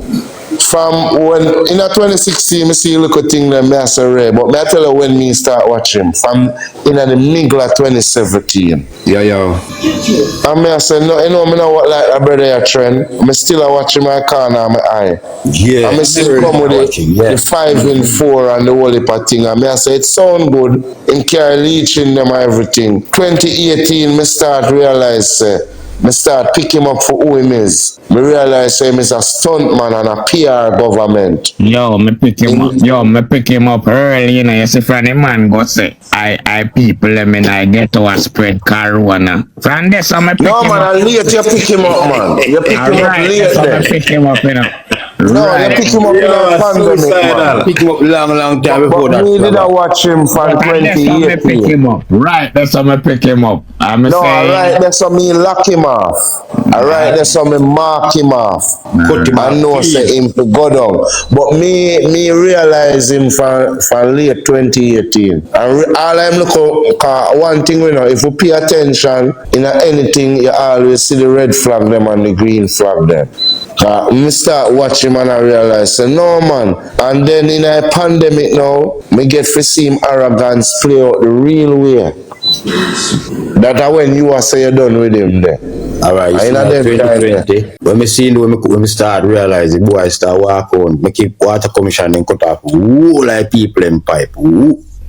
From when in a 2016, me see look at thing that me as a rare, but me I tell you when me start watching from in the middle of 2017. Yeah, yo. And me I say no, you know me not what like a brother a trend. Me still a watching my corner of my eye. Yeah. And me see him come with the 5 in 4 and the whole heap of thing. And me I say it sound good in carry leeching them and everything. 2018 me start realize me start pick him up for who him is. Me realize him is a stunt man and a PR government. Yo, me pick him up. Yo, me pick him up early, you know. You see, from the man go say, I people them and I get to a spread corona. From this, so me pick no him man, up. And late you pick him up, man. You pick him up late so then. me pick him up, you know. No, Right. you pick him up in a pandemic, man. Pick him up long time before But that. me did I watch him from Right, that's how me pick 2018. him up. Right, that's how me pick him up. I'm No, saying, alright, that's how me lock him off. Alright, that's how me mark him off. Put him I know say him to go down. But me realize him from late 2018. And all I'm looking for, one thing we know, if you pay attention in anything, you always see the red flag them and the green flag them. Me start watching and I realize, say, no man. And then in a pandemic now, me get to see him arrogance play out the real way. That when you are say you're done with him there. Alright, so 2020, when me see when me start realizing, boy, I start walk on, me keep water commission and cut off whole like people in pipe,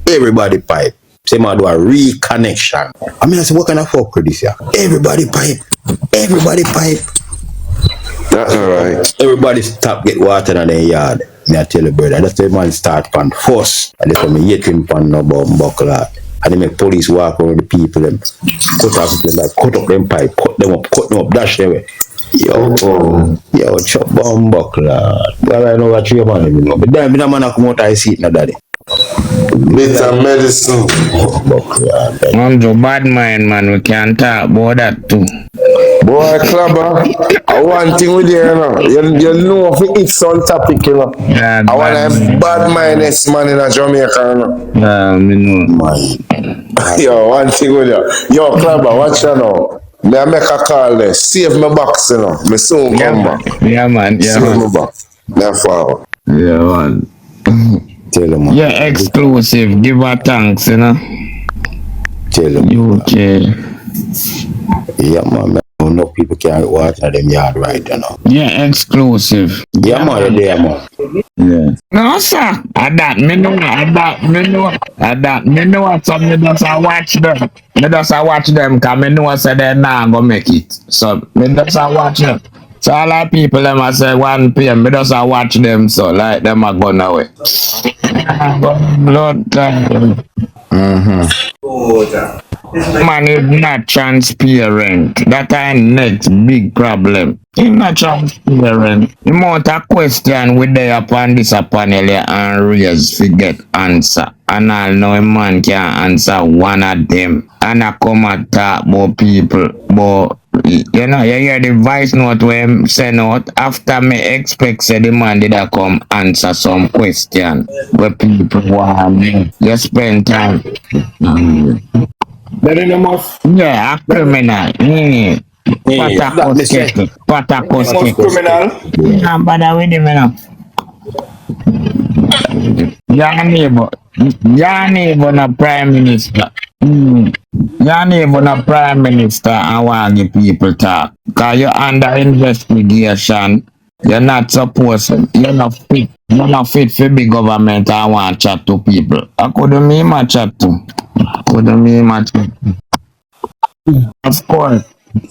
everybody pipe. Say man do a reconnection. I mean I say what kind of fuck with this here? Everybody pipe. That's alright. Everybody stop get water in their yard. Me I tell you brother, that's the man start pan first. And that's when me hate him pan no bomb buckle. And they make police walk over the people them cut off them like cut up them pipe, cut them up, dash them away. Yo, chop bomb buckle. Well I know what you man you know. But then me no man come out I see it no daddy. Bitter medicine. I'm the bad mind, man. We can't talk about that too. Boy, Clubber, one thing with you, know. You know if it's on topic, you know. Yeah, I want a bad minded man in a Jamaica, you know. Yeah, me know. Man. Yo, one thing with you. Yo, Clubber, watch you now. Me I make a call there. Save my box, you know. Me soon come back. Yeah, man. Yeah, Save man. my box. Not far. Yeah, man. Tell him, man. Yeah, exclusive. Give her thanks, you know. Tell him. Okay. Yeah, man. No people can't water them yard right, you know. Yeah, exclusive. Yeah, man, you're there, man. Yeah. No, sir. That me know. So me just watch them. Me just watch them because me know say they not gonna make it. So me just watch them. So all the people them I say 1 p.m. me just watch them so like them are gone away. Blood time. Man is not transparent. That is next big problem. He's not transparent. The amount of question we there upon this panel and raise to get answer. And I know a man can answer one of them. And I come and talk about people. But you know, you hear the voice note where him send out after me expect say the man did I come answer some question where people want me. You spend time. Yeah, a criminal. Patakos criminal. Yeah, bother with him enough. Your neighbor na prime minister. Your neighbor na prime minister and want give people talk. Cause you're under investigation. You're not supposed, you're not fit for big government and want chat to people. I couldn't mean my chat to. Of course.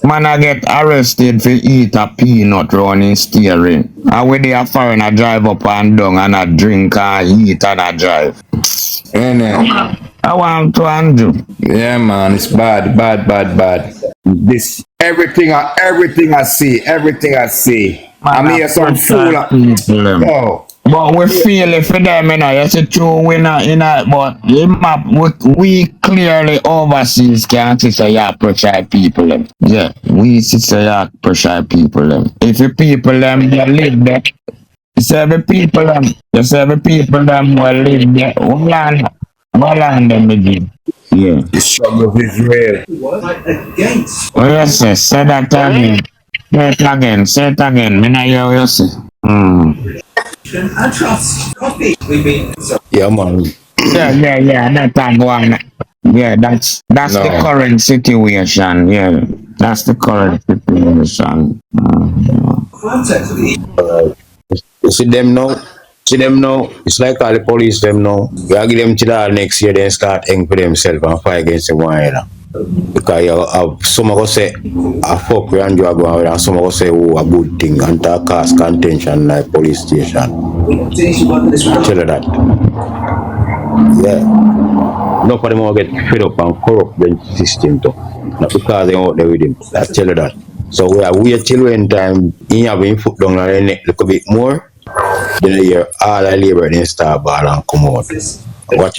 Man I get arrested for eat a peanut round in steering. And when they a foreigner drive up and down and a drink and eat and a drive. I want to undo. Yeah, man, it's bad. This everything I see. I mean, some fool. Oh. But we feel it for them, you know. You see, true, but the map, we clearly overseas can't say you approach people. Them. Yeah, we say you approach people. Them. If the people them they live there, you say the people them will live there. What land them again? Yeah. The struggle of Israel. Oh, yes, say that again. Say it again. Me not hear what you say. Yeah, man. Yeah, that I go on. Yeah, that's the current situation. Yeah, that's the current situation. You see them now? It's like all the police them now. You give them till the next year, then start hang for themselves and fight against the one another. Because you have some of us say a fuck we and you are going and some of us say oh a good thing and that cause contention like police station. I tell you that. Yeah. Enough of them all get fed up and corrupt the system too. Not because they out there with him. I tell you that. So we are wait till when time he have him foot down on the neck a little bit more. Then you hear all the labor then start ball and come out. Watch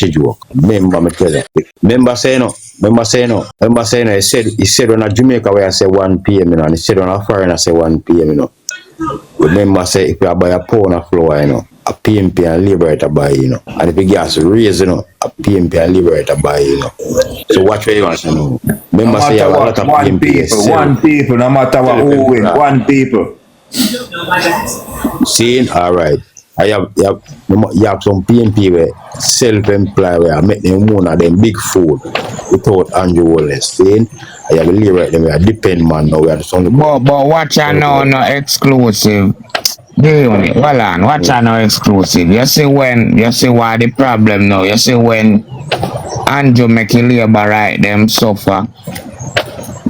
it joke. Remember me tell you. Remember say no. He said on a Jamaica where I say 1 PM, you know, and he said on a foreign I say 1 PM, you know. Remember say if you buy a pound of flour, you know, a PMP and liberator buy, you know. And if you gas raise, you know, a PMP and liberator buy, you know. So watch where you want to know. Remember say you have a lot of PMP. One people, no matter what who win, one people. See, all right. You have some PMP where self-employed where I make them one of them big food without Andrew Wallace. See, I have to leave right them where depend man now where the son. But watch out now, no exclusive. Hold on, watch out now exclusive. You see why the problem now. You see when Andrew make a labor right them suffer.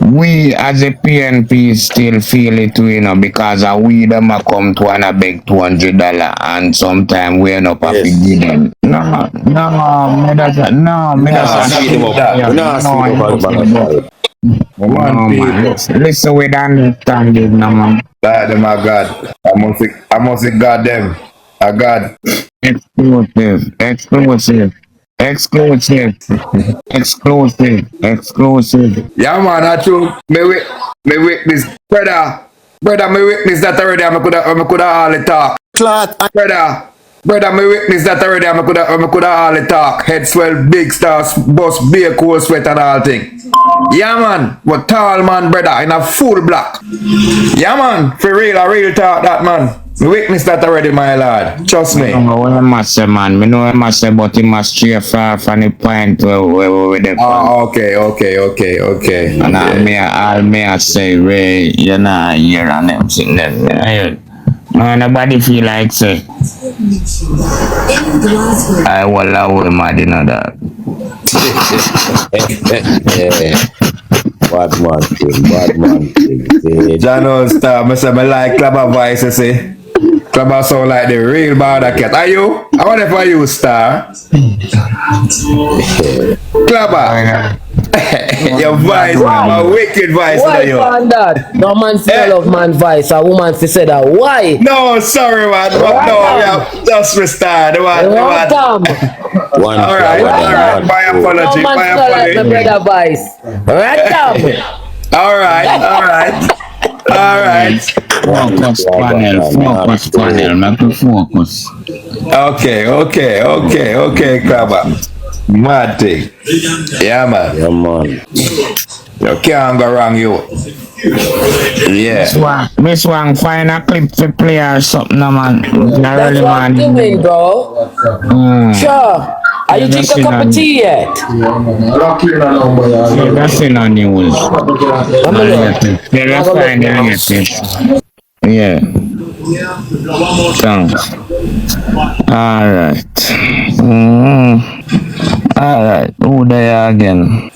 We as a PNP still feel it, you know, because we them a come to and a beg $200 and sometimes we end up a give them. No, me doesn't. Listen with understanding, no man. Bad them, I God. I must say God them. I God. Exclusive. Yeah, man, that's true. Me witness, brother, me witness that already. I coulda all the talk. Brother, me witness that already. I coulda all the talk. Head swell, big stars, bust, beer, cold sweat and all thing. Yeah, man, but tall man, brother, in a full black. Yeah, man, for real, a real talk that man. Me witness that already, my lord. Trust me. I know what I must say, man. Me know what I must say, but he must stray far from the point where them. Oh, okay. And I may say, Ray, you're not here and them sitting there. No, nobody feel like say. I will allow him, I didn't know that. Bad man thing. John All-Star, I like Clubber voice, you see. Clubber sound like the real border cat. Are you? I wonder if you, Star. Clubber. Your voice, my wicked voice. Why you? That? No man say love man voice, a woman say that. Why? No, sorry man, but no, just restart. Alright, my apology, no man say like my brother voice. Alright. Focus panel, make me focus. Okay, Crabber. Mad thing. Yeah, man. You can't go wrong, you. Yeah. Miss Wang, find a clip to play or something, man. That's what I'm doing, bro. Sure. Are you drink a cup of tea yet? That's in the news. Let's find it. Yeah. Thanks. Alright. Alright, who there again?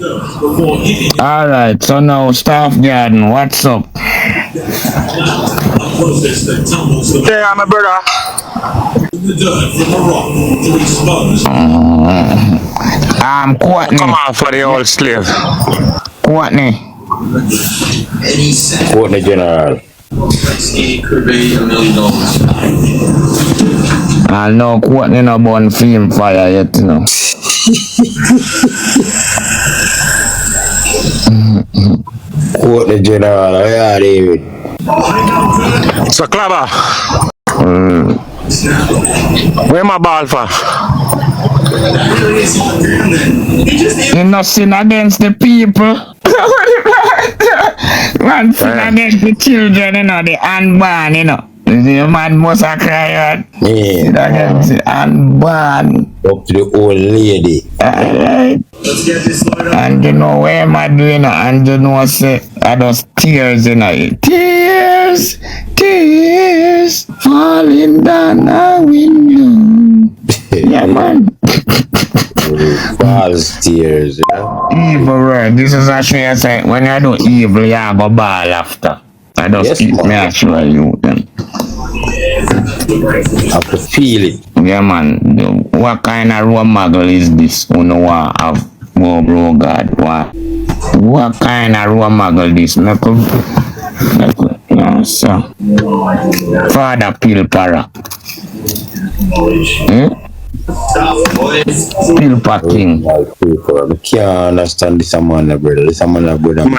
Alright, so now Staff Garden, what's up? Yeah, my brother. Courtney. Come on for the old slave. Courtney General. I know Courtney no born film fire yet, you know. Courtney General, yeah, David. So, Clubber. Where my ball for? You not sin against the people. Man, sin against the children, you know, the unborn, you know. The man must have cried. Yeah. And born. Up to the old lady. Alright. And you know where am I doing? And you know say I just tears in it. Tears, tears falling down a window. Yeah, man. Balls tears, you know? Evil word. This is actually I say when you do evil, you have a ball after. I just keep me actually you then. I have to feel it. Yeah, man. What kind of role model is this? You know what have bro God? What kind of role model this? No, sir. Father Pilpara. Still packing. I can't understand this man, brother. This man, brother. Him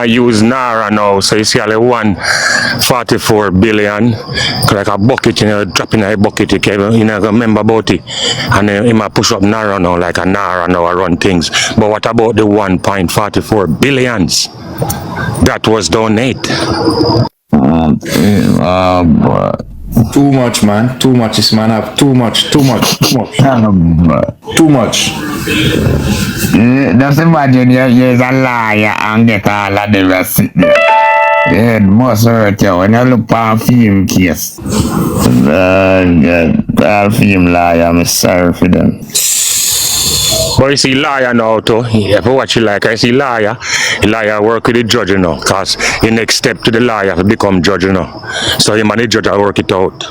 use Nara now, so you see only 144 billion. Like a bucket, you know, dropping a bucket, you know, remember about it. And he might push up Nara now, like a Nara now, I run things. But what about the 1.44 billions? That was donate. Too much, man. Too much. This man have too much. Too much. Just imagine you're a liar and get all of the rest sit there. Yeah, it must hurt you when you look at a film case. All film liar, I'm sorry for them. But you see liar now too. If you watch it like I see liar, the liar work with the judge, you know, cause the next step to the liar to become judge, you know. So him and the judge will work it out.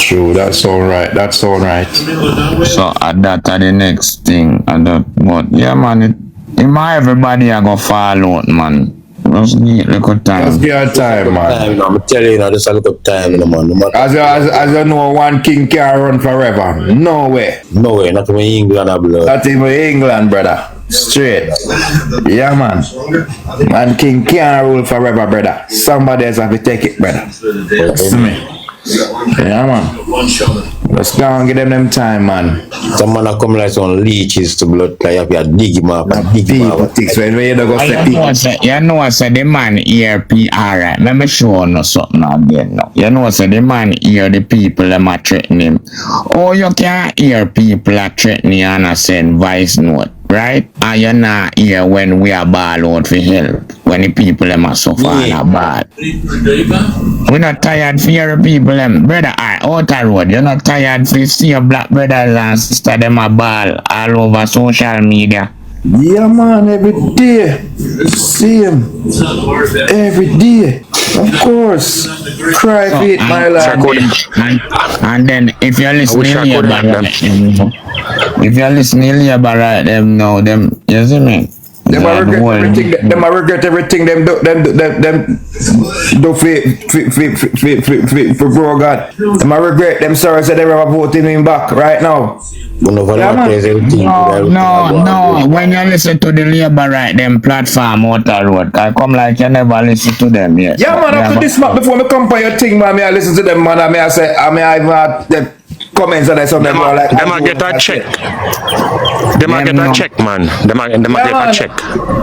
True, that's alright. That's alright. So that the next thing. But yeah, man, everybody are gonna fall out, man. Just give it a little time. Just give it time, man. I'm telling you, just a little time, man. As you know, one king can't run forever. No way. No way, not even England, blood. Not even England, brother. Straight. Yeah, man. Man king can't rule forever, brother. Somebody else have to take it, brother. That's me. Yeah, man. Let's go and give them time, man. Some man come like some leeches to blood, like you have to dig him up and dig him up. You know, say the man ear alright. Let me show you something again now. You know, say the man hear the people them a threaten him. Oh, you can't hear people a threaten you and a send voice note, right? And you not hear when we are ball out for help. When the people them are suffer and are bad. We're not tired for your people them. Brother, out the road, you're not tired for see your black brothers and sisters them a ball all over social media. Yeah, man, every day. Same. Every day. Of course. Cry for it, my lad. And then if you're listening about them now, them, you see me? Them a regret everything them do for bro God. Them a regret them sorry said they were voting him back right now. No. When you listen to the Labour right, them platform out the road, I come like you never listen to them yet. Yeah, man, after this map before me come for your thing, man, I listen to them, man, I say, I even had the comments and something like them a get a check. Them a get a check, man. Them a get a check.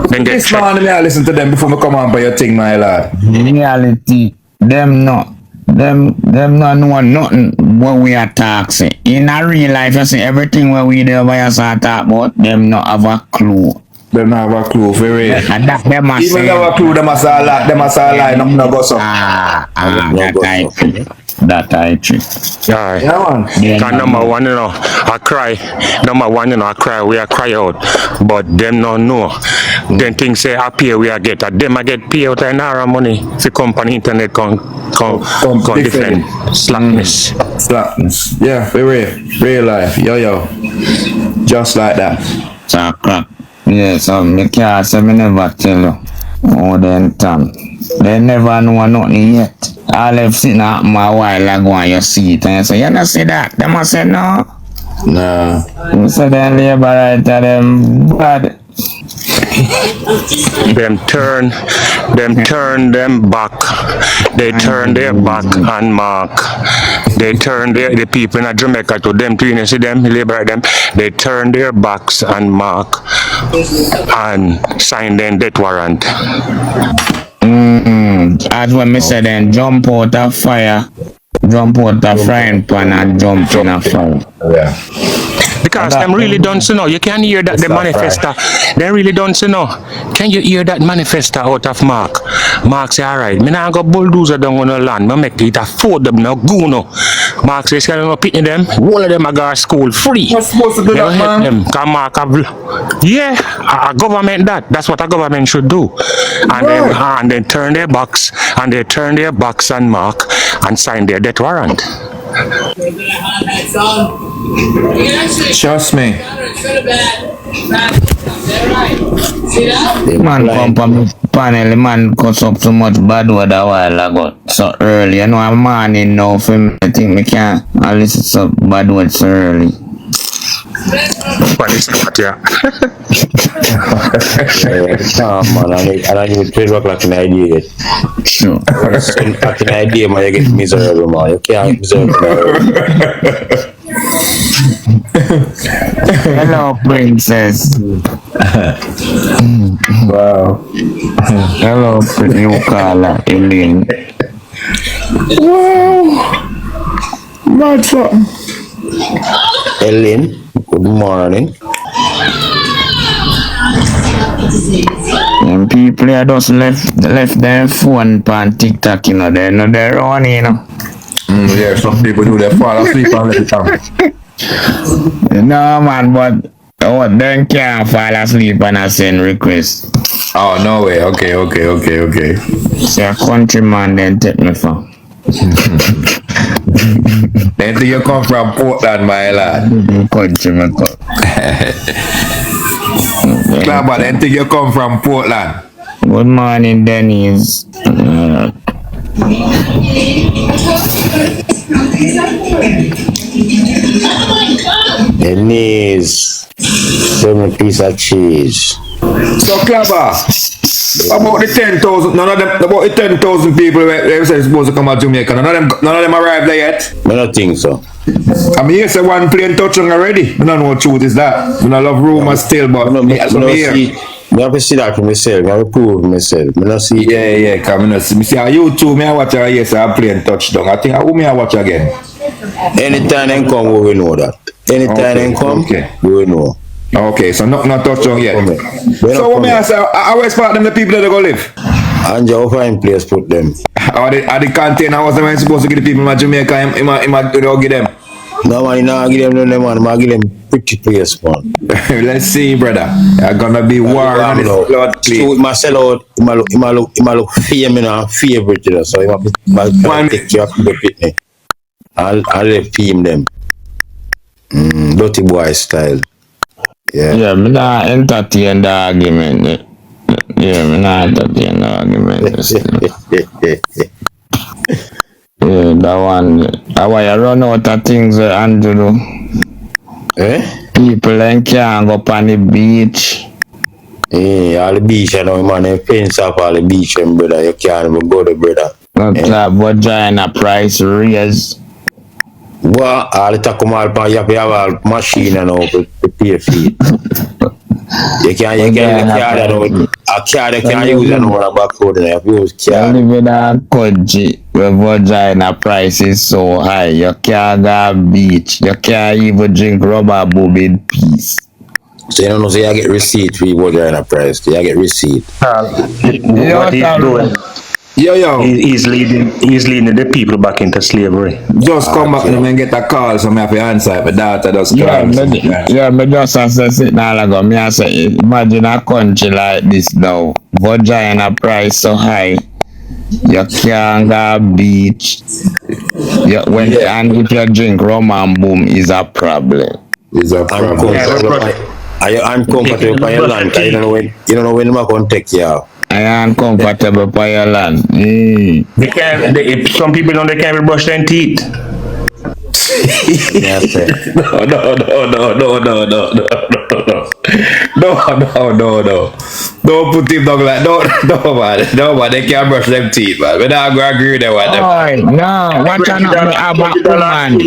Then get this man, I listen to them before me come on for your thing, my lad. Reality, them not know nothing what we are talking. In a real life, you see everything where we do by us talk about, them not have a clue. Them not have a clue, for real. Even have a clue, them must all lie, nothing no go so. That I trick. Yeah, man. Cause number one, you know, I cry. Number one, you know, I cry. We are cry out, but them not know. Then things say I pay, we are get. Them I get pay out in our money. The company internet come defend slackness. Yeah, for real life. Yo, just like that. So crap. Yeah, so me can't say me never tell you. Oh, then Tom. They never know nothing yet. All they've seen at my while ago and you see it and you say, you don't see that? They must say no. No. You say them Labour right to them bad. Them turn them back. They turn their back and mark. They turn the people in Jamaica to them too. You see them, Labour them. They turn their backs and mark and sign them death warrant. As when me say then, jump out of fire, jump out of frying pan and jump in a fire. Yeah. Because them really don't know. You can hear that the manifesta. They really don't know. Can you hear that manifesta out of Mark? Mark say, alright, me now go bulldozer down on the land. Me make it afford them now. Go no. Mark says, can you picking them? All of them are go to school free. What's supposed to do that, man? Them. Come Mark yeah, a government that. That's what a government should do. And then turn their backs and they turn their backs on Mark and sign their death warrant. Trust me. The man come from panel, the man cuts up so much bad word a while ago. So early, you know, I'm morning now for me. I think me can't listen to bad words so early. But it's not, yeah. Man, I don't even 12 o'clock in the idea yet. Sure. Back in the idea, man, you get miserable, man. You can't get miserable. Hello, princess. Wow. Hello, pretty Ukala, Elaine. Wow. Mad something. Ellen, good morning. And people are just left their phone on TikTok, you know, they're not their own, you know. Yeah, some people do, they fall asleep and let it down. No, man, but they can't fall asleep and I send requests. Oh, no way. Okay. So a countryman then take me from. Then do you come from Portland, my lad? Countryman. Clapper, then do you come from Portland? Good morning, Dennis. Dennis, 7 piece of cheese. So, Clapper, about the 10,000, none of them, about the 10,000 people they say supposed to come to Jamaica, none of them arrived there yet? I don't think so. I mean, you say one plane touching already. I don't know what truth is that. I love rumors still, but I have to see that for myself. I have to prove myself. I don't see. Yeah, come on. See how YouTube, I watch her, yes, I plane touchdown. I think I will watch again. Anytime they come, we will know that. Anytime they come, we will know. Okay, so not touchdown yet. So what may I say? I always part them the people that they go live. And you find place put them. Are the container was the supposed to give the people in Jamaica? Don't give them. No man, you not give them no man. I give them pretty place, man. Let's see, brother. I'm gonna be war on this blood plate. So my sell out, I look favorite, you know. So I take care of the pitney. I'll fame them. Dirty boy style. Yeah, me not entertain the argument. Yeah, me not entertain the argument. Yeah, that one. Why you run out of things Andrew do? People then can't go on the beach. All the beach, you know, man, they fence off all the beach, brother. You can't even go there, brother. Vagina price raise. Well, all the Takumal, you have a machine and all to pay fee. You can't use it on a back road. You use car. Live in a country where vagina price is so high. You can't go beach. You can't even drink rubber boob in peace. So you don't know, so you get receipt for your vagina price. You get receipt. What he's doing. Yo. He's leading the people back into slavery. Just come back and get a call, so I have to answer. My daughter does call. Me just say now ago. Me I say, imagine a country like this now. Vagina price so high. You can't go beach. And if you drink rum and boom is a problem. Are you uncomfortable by your land? You don't know when I'm going to take you out. I am comfortable by your land. If some people don't, they can't brush their teeth. No. Don't put him down like no man. They can't brush them teeth, man. We not gonna agree with them. No, what I know me have a woman.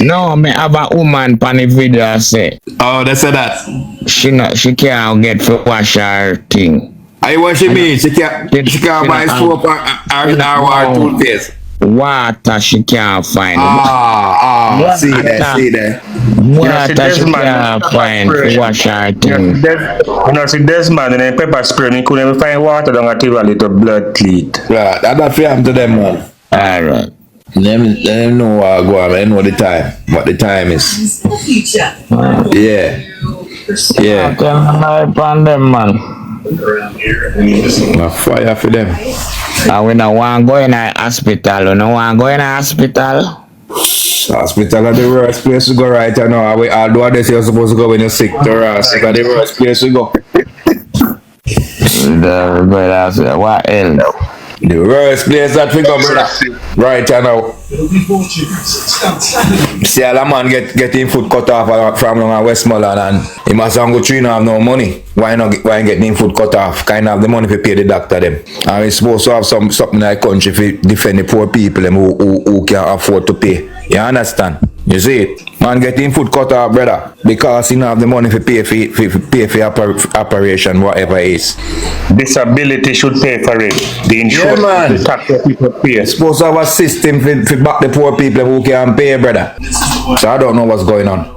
No, me have a woman pan the video say. Oh, they say that. She can't get to wash her thing. I what she mean? She can't buy soap or toothpaste. Water she can't find. See there. Water she can't find to wash her things. See Desmond and then pepper spray, he couldn't even find water down at the valley to blood cleat. Right, that's fair to them, man. Alright. Them know what go on, they know the time, what the time is. Yeah. On them, man. Fire for them. And we don't want to go in a hospital. We don't want to go in a hospital. Hospital is the worst place to go right now. Although this you're supposed to go when you're sick. The hospital is the worst place to go. What else? The worst place that we go, brother. Right now. See, all a man get him foot cut off from Westmoreland and he must go through and have no money. Why get him foot cut off? Kind of have the money to pay the doctor them. And we supposed to have something like country to defend the poor people them who can't afford to pay. You understand? You see it? Man get him foot cut off, brother, because he don't have the money to pay for operation, whatever it is. Disability should pay for it. The insurance, the tax people pay. Supposed to have a system to back the poor people who can't pay, brother. So I don't know what's going on.